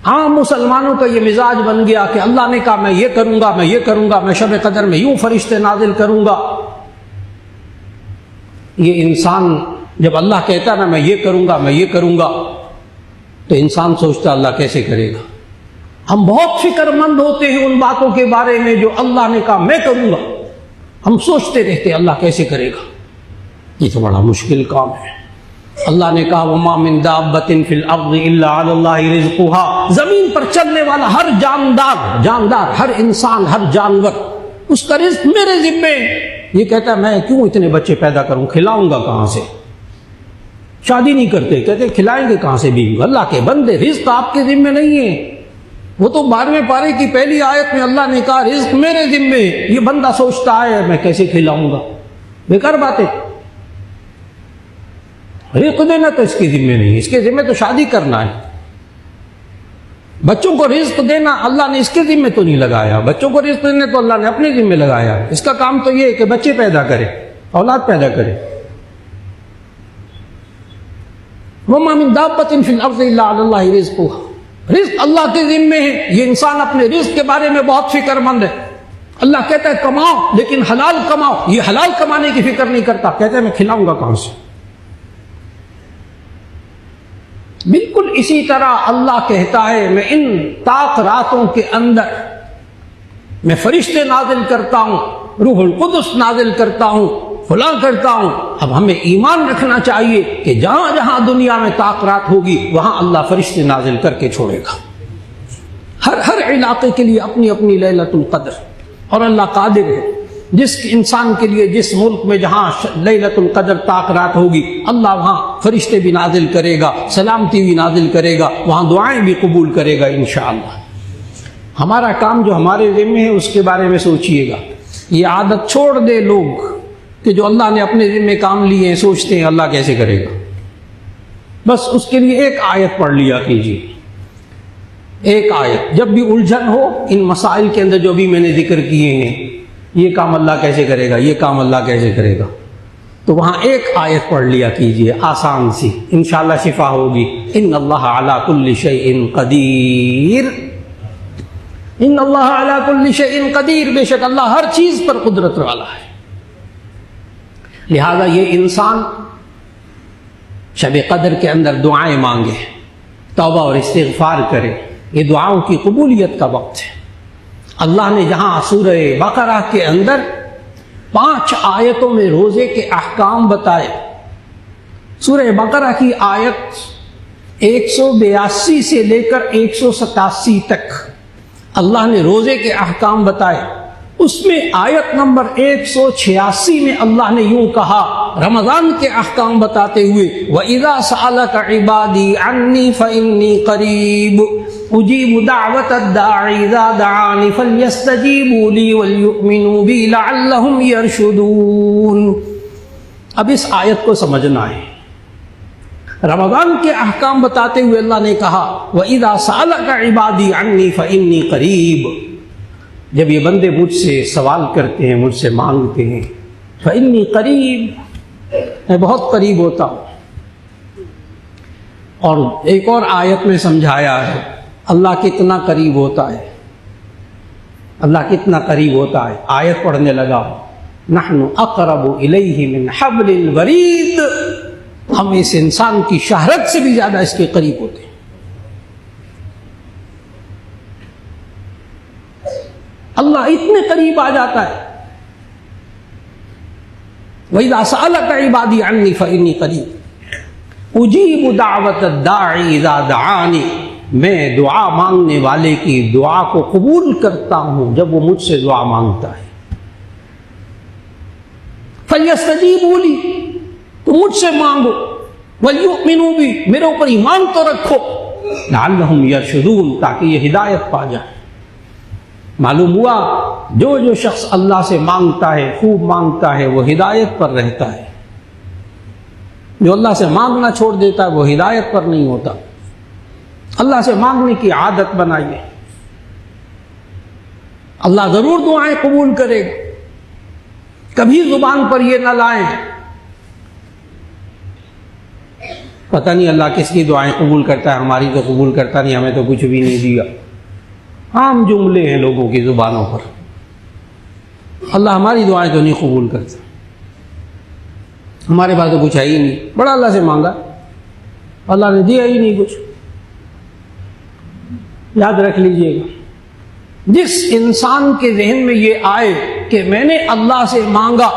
عام مسلمانوں کا یہ مزاج بن گیا کہ اللہ نے کہا میں یہ کروں گا، میں یہ کروں گا، میں شب قدر میں یوں فرشتے نازل کروں گا۔ یہ انسان جب اللہ کہتا نا میں یہ کروں گا، میں یہ کروں گا، تو انسان سوچتا اللہ کیسے کرے گا۔ ہم بہت فکر مند ہوتے ہیں ان باتوں کے بارے میں جو اللہ نے کہا میں کروں گا، ہم سوچتے رہتے اللہ کیسے کرے گا۔ یہ تو بڑا مشکل کام ہے۔ اللہ نے کہا وَمَا مِن دَابَّةٍ فِي الْأَرْضِ إِلَّا عَلَى اللَّهِ رِزْقُهَا، زمین پر چلنے والا ہر جاندار، ہر انسان، ہر جانور، اس کا رزق میرے ذمے۔ یہ کہتا ہے میں کیوں اتنے بچے پیدا کروں، کھلاؤں گا کہاں سے؟ شادی نہیں کرتے، کہتے کھلائیں گے کہاں سے بیوی؟ اللہ کے بندے، رزق آپ کے ذمے نہیں ہے۔ وہ تو 12ویں پارے کی پہلی آیت میں اللہ نے کہا رزق میرے ذمے۔ یہ بندہ سوچتا ہے میں کیسے کھلاؤں گا، بیکار باتیں۔ رزق دینا تو اس کے ذمے نہیں، اس کے ذمے تو شادی کرنا ہے۔ بچوں کو رزق دینا اللہ نے اس کے ذمے تو نہیں لگایا، بچوں کو رزق دینا تو اللہ نے اپنے ذمے لگایا۔ اس کا کام تو یہ ہے کہ بچے پیدا کرے، اولاد پیدا کرے۔ وَمَا مِن دَابَّةٍ فِي الْأَرْضِ إِلَّا عَلَى اللَّهِ رِزْقُهَا، رزق اللہ کے ذمے ہے۔ یہ انسان اپنے رزق کے بارے میں بہت فکر مند ہے۔ اللہ کہتا ہے کماؤ لیکن حلال کماؤ، یہ حلال کمانے کی فکر نہیں کرتا، کہتا ہے میں کھلاؤں گا کہاں سے۔ بالکل اسی طرح اللہ کہتا ہے میں ان طاق راتوں کے اندر میں فرشتے نازل کرتا ہوں، روح القدس نازل کرتا ہوں، فلاں کرتا ہوں۔ اب ہمیں ایمان رکھنا چاہیے کہ جہاں جہاں دنیا میں طاق رات ہوگی وہاں اللہ فرشتے نازل کر کے چھوڑے گا۔ ہر علاقے کے لیے اپنی اپنی لیلۃ القدر، اور اللہ قادر ہے جس انسان کے لیے جس ملک میں جہاں لیلۃ القدر طاق رات ہوگی اللہ وہاں فرشتے بھی نازل کرے گا، سلامتی بھی نازل کرے گا، وہاں دعائیں بھی قبول کرے گا انشاءاللہ۔ ہمارا کام جو ہمارے ذمے ہے اس کے بارے میں سوچئے گا۔ یہ عادت چھوڑ دے لوگ کہ جو اللہ نے اپنے ذمے کام لیے ہیں سوچتے ہیں اللہ کیسے کرے گا۔ بس اس کے لیے ایک آیت پڑھ لیا کیجیے، ایک آیت۔ جب بھی الجھن ہو ان مسائل کے اندر جو بھی میں نے ذکر کیے ہیں، یہ کام اللہ کیسے کرے گا، یہ کام اللہ کیسے کرے گا، تو وہاں ایک آیت پڑھ لیا کیجیے آسان سی، انشاءاللہ شفا ہوگی۔ ان اللہ علی کل شیء قدیر، ان اللہ علی کل شیء قدیر، بے شک اللہ ہر چیز پر قدرت والا ہے۔ لہذا یہ انسان شب قدر کے اندر دعائیں مانگے، توبہ اور استغفار کرے، یہ دعاؤں کی قبولیت کا وقت ہے۔ اللہ نے جہاں سورہ بقرہ کے اندر 5 آیتوں میں روزے کے احکام بتائے، سورہ بقرہ کی آیت 182 سے لے کر 187 تک اللہ نے روزے کے احکام بتائے۔ اس میں آیت نمبر 186 میں اللہ نے یوں کہا رمضان کے احکام بتاتے ہوئے، وَإِذَا سَأَلَكَ عِبَادِي عَنِّي فَإِنِّي قَرِيبٌ أُجِيبُ دَعْوَةَ الدَّاعِ إِذَا دَعَانِ فَلْيَسْتَجِيبُوا لِي وَلْيُؤْمِنُوا بِي لَعَلَّهُمْ يَرْشُدُونَ۔ اب اس آیت کو سمجھنا ہے۔ رمضان کے احکام بتاتے ہوئے اللہ نے کہا وَإِذَا سَأَلَكَ عِبَادِي عَنِّي فَإِنِّي قَرِيبٌ، جب یہ بندے مجھ سے سوال کرتے ہیں، مجھ سے مانگتے ہیں، فَإِنِّي قَرِيبٌ، میں بہت قریب ہوتا ہوں۔ اور ایک اور آیت میں سمجھایا ہے اللہ کتنا قریب ہوتا ہے، اللہ کتنا قریب ہوتا ہے۔ آیت پڑھنے لگا نحن اقرب الیہ من حبل الورید، ہم اس انسان کی شہرت سے بھی زیادہ اس کے قریب ہوتے ہیں۔ اللہ اتنے قریب آ جاتا ہے۔ وَإِذَا سَأَلَكَ عِبَادِي عَنِّي فَإِنِّي قَرِيبٌ أُجِيبُ دَعْوَةَ الدَّاعِ إِذَا دَعَانِ، میں دعا مانگنے والے کی دعا کو قبول کرتا ہوں جب وہ مجھ سے دعا مانگتا ہے۔ فَلْيَسْتَجِيبُوا لِي، تو مجھ سے مانگو، وَلْيُؤْمِنُوا بِي، میرے اوپر ایمان تو رکھو، لَعَلَّهُمْ يَرْشُدُونَ، تاکہ یہ ہدایت پا جائیں۔ معلوم ہوا جو شخص اللہ سے مانگتا ہے، خوب مانگتا ہے، وہ ہدایت پر رہتا ہے۔ جو اللہ سے مانگنا چھوڑ دیتا ہے وہ ہدایت پر نہیں ہوتا۔ اللہ سے مانگنے کی عادت بنائیے، اللہ ضرور دعائیں قبول کرے گا۔ کبھی زبان پر یہ نہ لائیں پتہ نہیں اللہ کس کی دعائیں قبول کرتا ہے، ہماری تو قبول کرتا نہیں، ہمیں تو کچھ بھی نہیں دیا۔ عام جملے ہیں لوگوں کی زبانوں پر، اللہ ہماری دعائیں تو نہیں قبول کرتا، ہمارے پاس تو کچھ ہے ہی نہیں، بڑا اللہ سے مانگا اللہ نے دیا ہی نہیں کچھ۔ یاد رکھ لیجئے گا، جس انسان کے ذہن میں یہ آئے کہ میں نے اللہ سے مانگا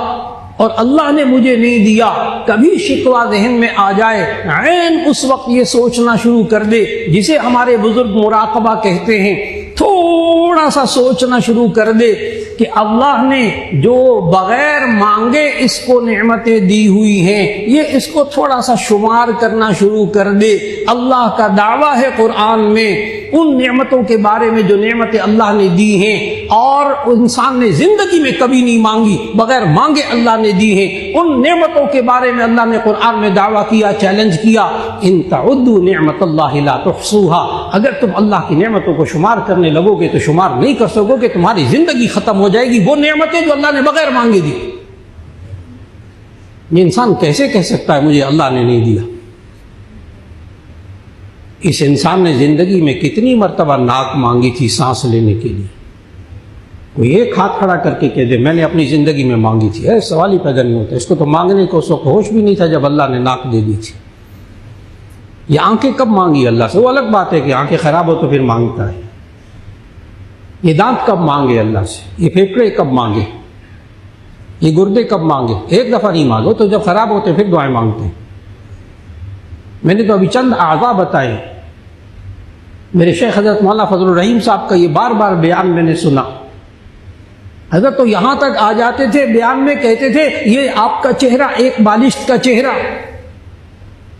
اور اللہ نے مجھے نہیں دیا، کبھی شکوہ ذہن میں آ جائے، عین اس وقت یہ سوچنا شروع کر دے، جسے ہمارے بزرگ مراقبہ کہتے ہیں، تھوڑا سا سوچنا شروع کر دے کہ اللہ نے جو بغیر مانگے اس کو نعمتیں دی ہوئی ہیں، یہ اس کو تھوڑا سا شمار کرنا شروع کر دے۔ اللہ کا دعویٰ ہے قرآن میں ان نعمتوں کے بارے میں جو نعمتیں اللہ نے دی ہیں، اور انسان نے زندگی میں کبھی نہیں مانگی، بغیر مانگے اللہ نے دی ہیں۔ ان نعمتوں کے بارے میں اللہ نے قرآن میں دعویٰ کیا، چیلنج کیا، ان تعدوا نعمت اللہ لا تحصوها، اگر تم اللہ کی نعمتوں کو شمار کرنے لگو گے تو شمار نہیں کر سکو گے، تمہاری زندگی ختم ہو جائے گی۔ وہ نعمتیں جو اللہ نے بغیر مانگے دی، یہ انسان کیسے کہہ سکتا ہے مجھے اللہ نے نہیں دیا؟ اس انسان نے زندگی میں کتنی مرتبہ ناک مانگی تھی سانس لینے کے لیے، کوئی ایک ہاتھ کھڑا کر کے کہہ دے میں نے اپنی زندگی میں مانگی تھی، سوال ہی پیدا نہیں ہوتا۔ اس کو تو مانگنے کو اس وقت ہوش بھی نہیں تھا جب اللہ نے ناک دے دی تھی۔ یہ آنکھیں کب مانگی اللہ سے؟ وہ الگ بات ہے کہ آنکھیں خراب ہو تو پھر مانگتا ہے. یہ دانت کب مانگے اللہ سے؟ یہ پھیپھڑے کب مانگے؟ یہ گردے کب مانگے؟ ایک دفعہ نہیں مانگو تو جب خراب ہوتے پھر دعائیں مانگتے ہیں. میں نے تو ابھی چند اعضاء بتائے. میرے شیخ حضرت مولانا فضل الرحیم صاحب کا یہ بار بار بیان میں نے سنا. حضرت تو یہاں تک آ جاتے تھے بیان میں کہتے تھے یہ آپ کا چہرہ ایک بالشت کا چہرہ،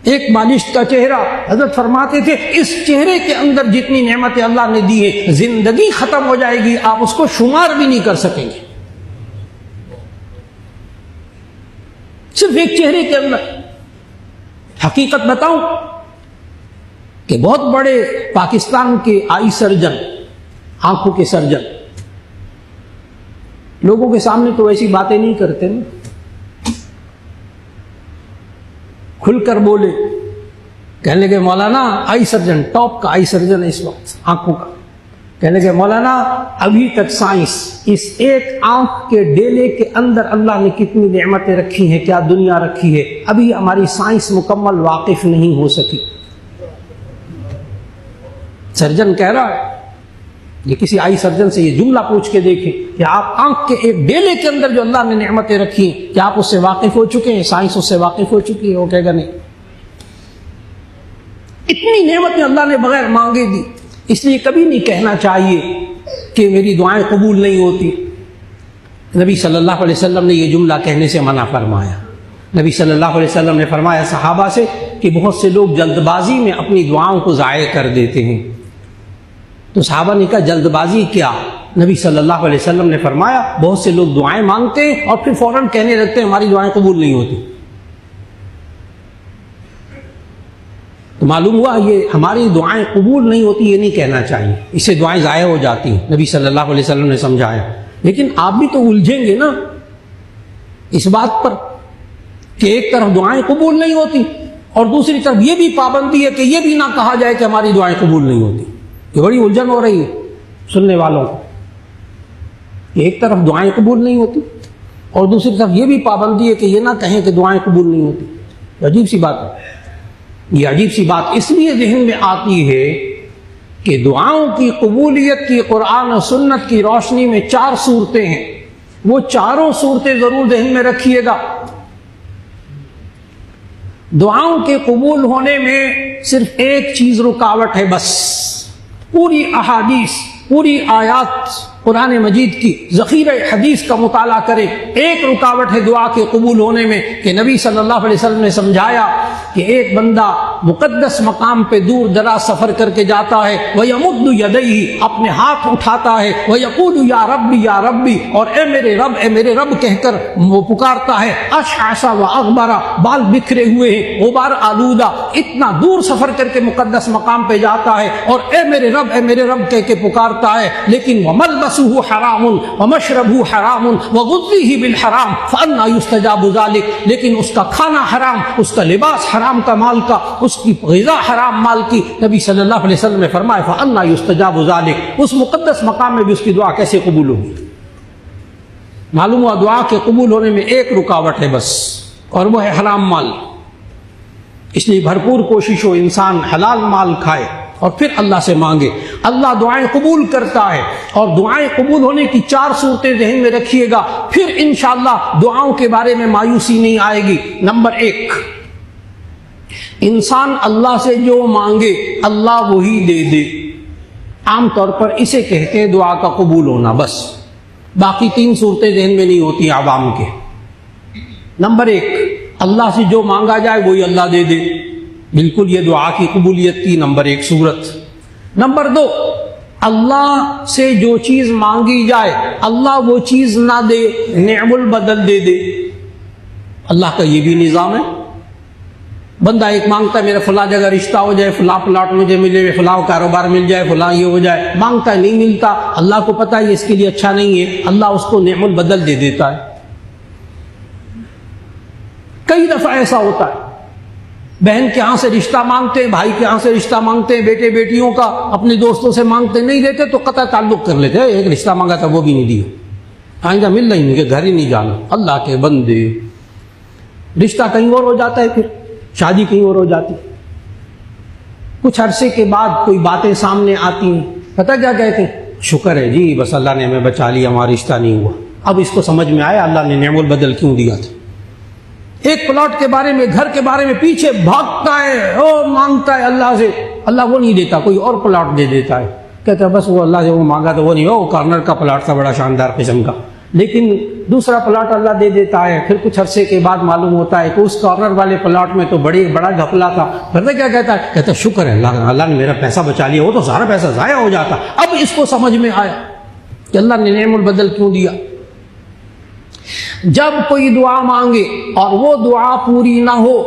ایک بالشت کا چہرہ. حضرت فرماتے تھے اس چہرے کے اندر جتنی نعمتیں اللہ نے دی ہے زندگی ختم ہو جائے گی آپ اس کو شمار بھی نہیں کر سکیں گے. صرف ایک چہرے کے اندر. حقیقت بتاؤں کہ بہت بڑے پاکستان کے آئی سرجن، آنکھوں کے سرجن، لوگوں کے سامنے تو ایسی باتیں نہیں کرتے نا، کھل کر بولے. کہنے لگے مولانا آئی سرجن، ٹاپ کا آئی سرجن ہے اس وقت آنکھوں کا، کہنے لگے مولانا ابھی تک سائنس اس ایک آنکھ کے ڈیلے کے اندر اللہ نے کتنی نعمتیں رکھی ہیں، کیا دنیا رکھی ہے، ابھی ہماری سائنس مکمل واقف نہیں ہو سکی. سرجن کہہ رہا ہے. یہ کسی آئی سرجن سے یہ جملہ پوچھ کے دیکھیں کہ آپ آنکھ کے ایک ڈیلے کے اندر جو اللہ نے نعمتیں رکھی ہیں کیا آپ اس سے واقف ہو چکے ہیں؟ سائنس اس سے واقف ہو چکی ہے؟ وہ کہے گا نہیں. اتنی نعمتیں اللہ نے بغیر مانگے دی. اس لیے کبھی نہیں کہنا چاہیے کہ میری دعائیں قبول نہیں ہوتی. نبی صلی اللہ علیہ وسلم نے یہ جملہ کہنے سے منع فرمایا. نبی صلی اللہ علیہ وسلم نے فرمایا صحابہ سے کہ بہت سے لوگ جلد بازی میں اپنی دعاؤں کو ضائع کر دیتے ہیں. تو صحابہ نے کہا جلد بازی کیا؟ نبی صلی اللہ علیہ وسلم نے فرمایا بہت سے لوگ دعائیں مانگتے ہیں اور پھر فوراً کہنے لگتے ہیں ہماری دعائیں قبول نہیں ہوتی. تو معلوم ہوا یہ ہماری دعائیں قبول نہیں ہوتی یہ نہیں کہنا چاہیے، اس سے دعائیں ضائع ہو جاتی ہیں. نبی صلی اللہ علیہ وسلم نے سمجھایا. لیکن آپ بھی تو الجھیں گے نا اس بات پر کہ ایک طرف دعائیں قبول نہیں ہوتی اور دوسری طرف یہ بھی پابندی ہے کہ یہ بھی نہ کہا جائے کہ ہماری دعائیں قبول نہیں ہوتی. یہ بڑی الجھن ہو رہی ہے سننے والوں کو کہ ایک طرف دعائیں قبول نہیں ہوتی اور دوسری طرف یہ بھی پابندی ہے کہ یہ نہ کہیں کہ دعائیں قبول نہیں ہوتی. عجیب سی بات ہے. یہ عجیب سی بات اس لیے ذہن میں آتی ہے کہ دعاؤں کی قبولیت کی قرآن و سنت کی روشنی میں 4 صورتیں ہیں. وہ چاروں صورتیں ضرور ذہن میں رکھیے گا. دعاؤں کے قبول ہونے میں صرف ایک چیز رکاوٹ ہے بس. پوری احادیث، پوری آیات قرآن مجید کی ذخیرہ حدیث کا مطالعہ کریں. ایک رکاوٹ ہے دعا کے قبول ہونے میں کہ نبی صلی اللہ علیہ وسلم نے سمجھایا کہ ایک بندہ مقدس مقام پہ دور دراز سفر کر کے جاتا ہے وَيَمُدُّ يَدَيْهِ اپنے ہاتھ اٹھاتا ہے وَيَقُولُ يَا رَبِّ يَا رَبِّ اور اے میرے رب کہہ کر وہ پکارتا ہے. اشعث وَأَغْبَرَ بال بکھرے ہوئے ہیں، غبار آلودہ، اتنا دور سفر کر کے مقدس مقام پہ جاتا ہے اور اے میرے رب کہہ کے پکارتا ہے. لیکن وَمَلْبَسُهُ حَرَامٌ وَمَشْرَبُهُ حَرَامٌ وَغُذِّيهِ بِالْحَرَامِ فَأَنَّىٰ يُسْتَجَابُ ذَلِكَ لیکن اس کا کھانا حرام، اس کا لباس حرام کا مال کا، اس کی غذا حرام مال کی. نبی صلی اللہ علیہ وسلم نے فرمایا فَأَنَّىٰ يُسْتَجَابُ ذَلِكَ اس مقدس مقام میں بھی اس کی دعا کیسے قبول ہوگی؟ معلوم ہوا دعا کے قبول ہونے میں ایک رکاوٹ ہے بس اور وہ ہے حرام مال. اس لیے بھرپور کوشش ہو انسان حلال مال کھائے اور پھر اللہ سے مانگے. اللہ دعائیں قبول کرتا ہے اور دعائیں قبول ہونے کی 4 صورتیں ذہن میں رکھیے گا. پھر انشاءاللہ دعاؤں کے بارے میں مایوسی نہیں آئے گی. نمبر 1، انسان اللہ سے جو مانگے اللہ وہی دے دے. عام طور پر اسے کہتے ہیں دعا کا قبول ہونا. بس باقی 3 صورتیں ذہن میں نہیں ہوتی عوام کے. نمبر 1، اللہ سے جو مانگا جائے وہی اللہ دے دے. بالکل یہ دعا کی قبولیت کی نمبر 1 صورت. نمبر 2، اللہ سے جو چیز مانگی جائے اللہ وہ چیز نہ دے، نعم البدل دے دے. اللہ کا یہ بھی نظام ہے. بندہ ایک مانگتا ہے میرا فلاں جگہ رشتہ ہو جائے، فلاں پلاٹ مجھے ملے، فلاں کاروبار مل جائے، فلاں یہ ہو جائے. مانگتا ہے نہیں ملتا، اللہ کو پتہ ہے یہ اس کے لیے اچھا نہیں ہے، اللہ اس کو نعم البدل دے دیتا ہے. کئی دفعہ ایسا ہوتا ہے بہن کے ہاں سے رشتہ مانگتے ہیں، بھائی کے ہاں سے رشتہ مانگتے ہیں، بیٹے بیٹیوں کا اپنے دوستوں سے مانگتے نہیں دیتے تو قطع تعلق کر لیتے. ایک رشتہ مانگا تھا وہ بھی نہیں دیا، آئندہ مل رہی نہیں کہ گھر ہی نہیں جانا. اللہ کے بندے، رشتہ کہیں اور ہو جاتا ہے، پھر شادی کہیں اور ہو جاتی. کچھ عرصے کے بعد کوئی باتیں سامنے آتی ہیں، پتہ کیا کہتے ہیں؟ شکر ہے جی، بس اللہ نے ہمیں بچا لیا، ہمارا رشتہ نہیں ہوا۔ اب اس کو سمجھ میں آیا اللہ نے نعم البدل کیوں دیا تھا۔ ایک پلاٹ کے بارے میں، گھر کے بارے میں پیچھے بھاگتا ہے اور مانگتا ہے اللہ سے، اللہ وہ نہیں دیتا، کوئی اور پلاٹ دے دیتا ہے، کہتا ہے بس وہ اللہ سے وہ مانگا تو وہ نہیں، وہ کارنر کا پلاٹ تھا بڑا شاندار قسم کا، لیکن دوسرا پلاٹ اللہ دے دیتا ہے۔ پھر کچھ عرصے کے بعد معلوم ہوتا ہے کہ اس کارنر والے پلاٹ میں تو بڑا گھپلا تھا۔ پتہ کیا کہتا ہے؟ کہتا ہے شکر ہے اللہ نے میرا پیسہ بچا لیا، وہ تو سارا پیسہ ضائع ہو جاتا۔ اب اس کو سمجھ میں آیا کہ اللہ نے نعم البدل کیوں دیا۔ جب کوئی دعا مانگے اور وہ دعا پوری نہ ہو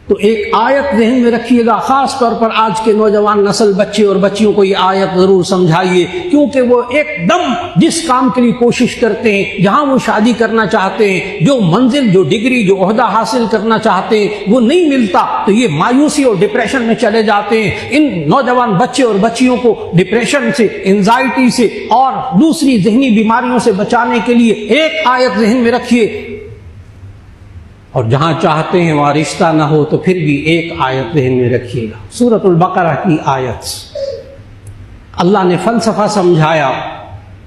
تو ایک آیت ذہن میں رکھیے گا، خاص طور پر آج کے نوجوان نسل، بچے اور بچیوں کو یہ آیت ضرور سمجھائیے، کیونکہ وہ ایک دم جس کام کے لیے کوشش کرتے ہیں، جہاں وہ شادی کرنا چاہتے ہیں، جو منزل، جو ڈگری، جو عہدہ حاصل کرنا چاہتے ہیں وہ نہیں ملتا تو یہ مایوسی اور ڈپریشن میں چلے جاتے ہیں۔ ان نوجوان بچے اور بچیوں کو ڈپریشن سے، انزائٹی سے اور دوسری ذہنی بیماریوں سے بچانے کے لیے ایک آیت ذہن میں رکھیے، اور جہاں چاہتے ہیں وہاں رشتہ نہ ہو تو پھر بھی ایک آیت ذہن میں رکھیے گا، سورۃ البقرہ کی آیت۔ اللہ نے فلسفہ سمجھایا،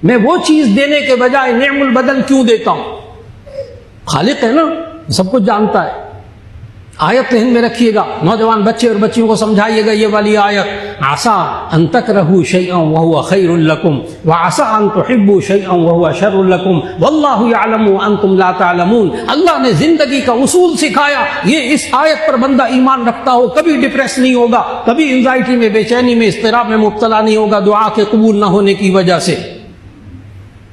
میں وہ چیز دینے کے بجائے نعم البدل کیوں دیتا ہوں؟ خالق ہے نا، سب کچھ جانتا ہے۔ آیت ذہن میں رکھیے گا، نوجوان بچے اور بچیوں کو سمجھائیے گا یہ والی آیت، عسیٰ ان تکرہوا شیئا وہو خیر لکم وعسیٰ ان تحبوا شیئا وہو شر لکم واللہ یعلم وانتم لا تعلمون۔ اللہ نے زندگی کا اصول سکھایا، یہ اس آیت پر بندہ ایمان رکھتا ہو کبھی ڈپریس نہیں ہوگا، کبھی انزائٹی میں، بے چینی میں، اضطراب میں مبتلا نہیں ہوگا دعا کے قبول نہ ہونے کی وجہ سے۔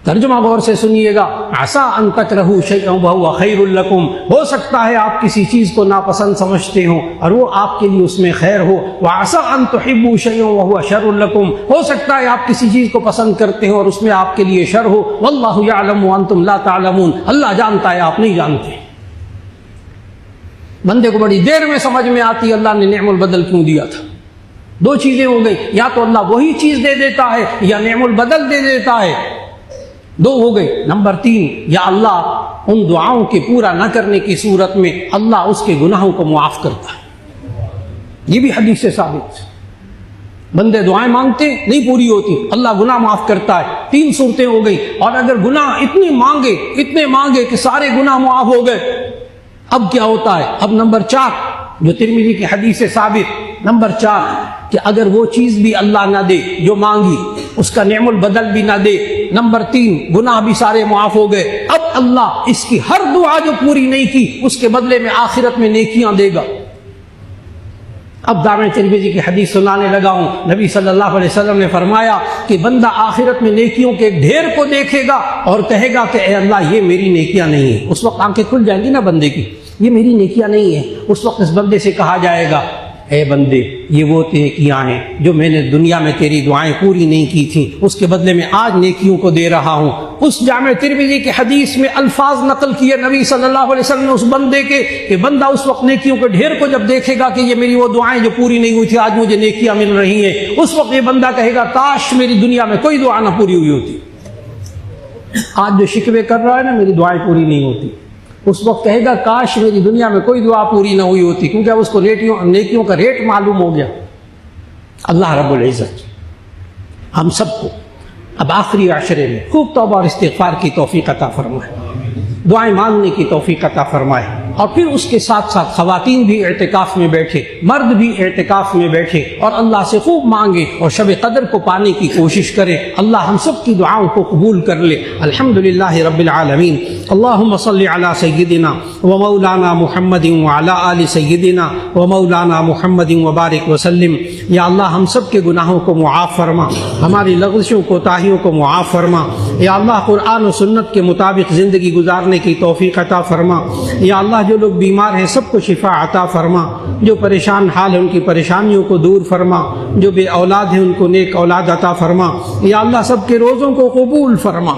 ترجمہ غور سے سنیے گا، عسیٰ ان تکرہوا شیئا وہو خیر لکم، ہو سکتا ہے آپ کسی چیز کو ناپسند سمجھتے ہو اور وہ آپ کے لیے اس میں خیر ہو، وعسیٰ ان تحبوا شیئا وہو شر لکم، ہو سکتا ہے آپ کسی چیز کو پسند کرتے ہو اور اس میں آپ کے لیے شر ہو، واللہ یعلم وانتم لا تعلمون، اللہ جانتا ہے آپ نہیں جانتے۔ بندے کو بڑی دیر میں سمجھ میں آتی اللہ نے نعم البدل کیوں دیا تھا۔ دو چیزیں ہو گئی، یا تو اللہ وہی چیز دے دیتا ہے یا نعم البدل دے دیتا ہے، دو ہو گئے۔ نمبر 3، یا اللہ ان دعاؤں کے پورا نہ کرنے کی صورت میں اللہ اس کے گناہوں کو معاف کرتا ہے، یہ بھی حدیث سے ثابت۔ بندے دعائیں مانگتے نہیں پوری ہوتی، اللہ گناہ معاف کرتا ہے۔ 3 صورتیں ہو گئی، اور اگر گناہ اتنے مانگے کہ سارے گناہ معاف ہو گئے، اب کیا ہوتا ہے؟ اب نمبر 4 جو ترمذی کی حدیث سے ثابت، نمبر 4 کہ اگر وہ چیز بھی اللہ نہ دے جو مانگی، اس کا نعم البدل بھی نہ دے، نمبر 3 گناہ بھی سارے معاف ہو گئے، اب اللہ اس کی ہر دعا جو پوری نہیں کی اس کے بدلے میں آخرت میں نیکیاں دے گا۔ اب دامن ترمذی کی حدیث سنانے لگا ہوں، نبی صلی اللہ علیہ وسلم نے فرمایا کہ بندہ آخرت میں نیکیوں کے ایک ڈھیر کو دیکھے گا اور کہے گا کہ اے اللہ یہ میری نیکیاں نہیں ہیں۔ اس وقت آنکھیں کھل جائیں گی نا بندے کی، یہ میری نیکیاں نہیں ہیں۔ اس وقت اس بندے سے کہا جائے گا اے بندے یہ وہ نیکیاں ہیں جو میں نے دنیا میں تیری دعائیں پوری نہیں کی تھیں، اس کے بدلے میں آج نیکیوں کو دے رہا ہوں۔ اس جامع ترمذی کی حدیث میں الفاظ نقل کیے نبی صلی اللہ علیہ وسلم نے اس بندے کے کہ بندہ اس وقت نیکیوں کے ڈھیر کو جب دیکھے گا کہ یہ میری وہ دعائیں جو پوری نہیں ہوئی تھی آج مجھے نیکیاں مل رہی ہیں، اس وقت یہ بندہ کہے گا کاش میری دنیا میں کوئی دعا نہ پوری ہوئی ہوتی۔ آج جو شکوے کر رہا ہے نا میری دعائیں پوری نہیں ہوتی، اس وقت کہے گا کاش میری دنیا میں کوئی دعا پوری نہ ہوئی ہوتی، کیونکہ اب اس کو نیکیوں کا ریٹ معلوم ہو گیا۔ اللہ رب العزت ہم سب کو اب آخری عشرے میں خوب توبہ اور استغفار کی توفیق عطا فرمائے، دعائیں مانگنے کی توفیق عطا فرمائے، اور پھر اس کے ساتھ ساتھ خواتین بھی اعتکاف میں بیٹھے، مرد بھی اعتکاف میں بیٹھے اور اللہ سے خوب مانگے اور شب قدر کو پانے کی کوشش کرے۔ اللہ ہم سب کی دعاؤں کو قبول کر لے۔ الحمدللہ رب العالمین، اللہم صلی علی سیدنا و مولانا محمد وعلی آل سیدنا و مولانا محمد وبارک وسلم۔ یا اللہ ہم سب کے گناہوں کو معاف فرما، ہماری لغزشوں کوتاہیوں کو معاف فرما۔ یا اللہ قرآن و سنت کے مطابق زندگی گزارنے کی توفیق عطا فرما۔ یا اللہ جو لوگ بیمار ہیں سب کو شفا عطا فرما، جو پریشان حال ہیں ان کی پریشانیوں کو دور فرما، جو بے اولاد ہیں ان کو نیک اولاد عطا فرما۔ یا اللہ سب کے روزوں کو قبول فرما۔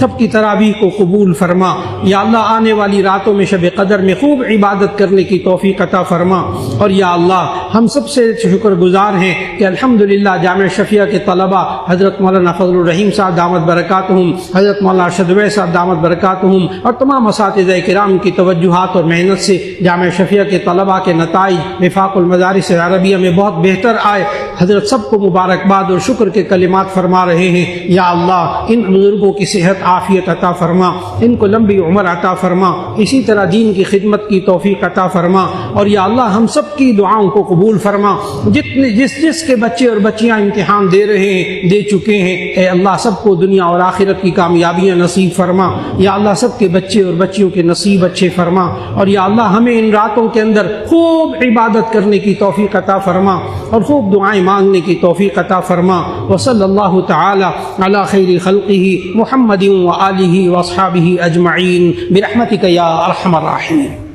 سب کی تراویح کو قبول فرما یا اللہ آنے والی راتوں میں شب قدر میں خوب عبادت کرنے کی توفیق عطا فرما اور یا اللہ ہم سب سے شکر گزار ہیں کہ الحمدللہ جامعہ شفیہ کے طلباء حضرت مولانا فضل الرحیم صاحب دامت برکاتہم، حضرت مولانا ارشد اویس صاحب دامت برکاتہم اور تمام اساتذہ کرام کی توجہات اور محنت سے جامعہ شفیہ کے طلباء کے نتائج وفاق المدارس العربیہ میں بہت بہتر آئے۔ حضرت سب کو مبارکباد اور شکر کے کلمات فرما رہے ہیں۔ یا اللہ ان بزرگوں کی صحت عافیت عطا فرما، ان کو لمبی عمر عطا فرما، اسی طرح دین کی خدمت کی توفیق عطا فرما اور یا اللہ ہم سب کی دعاؤں کو قبول فرما۔ جس کے بچے اور بچیاں امتحان دے رہے ہیں، دے چکے ہیں، اے اللہ سب کو دنیا اور آخرت کی کامیابیاں نصیب فرما۔ یا اللہ سب کے بچے اور بچیوں کے نصیب اچھے فرما اور یا اللہ ہمیں ان راتوں کے اندر خوب عبادت کرنے کی توفیق عطا فرما اور خوب دعائیں مانگنے کی توفیق عطا فرما۔ وصلی اللہ تعالی علی خیر خلقہ محمد وآلہ واصحابہ اجمعین برحمتک یا ارحم الراحمین۔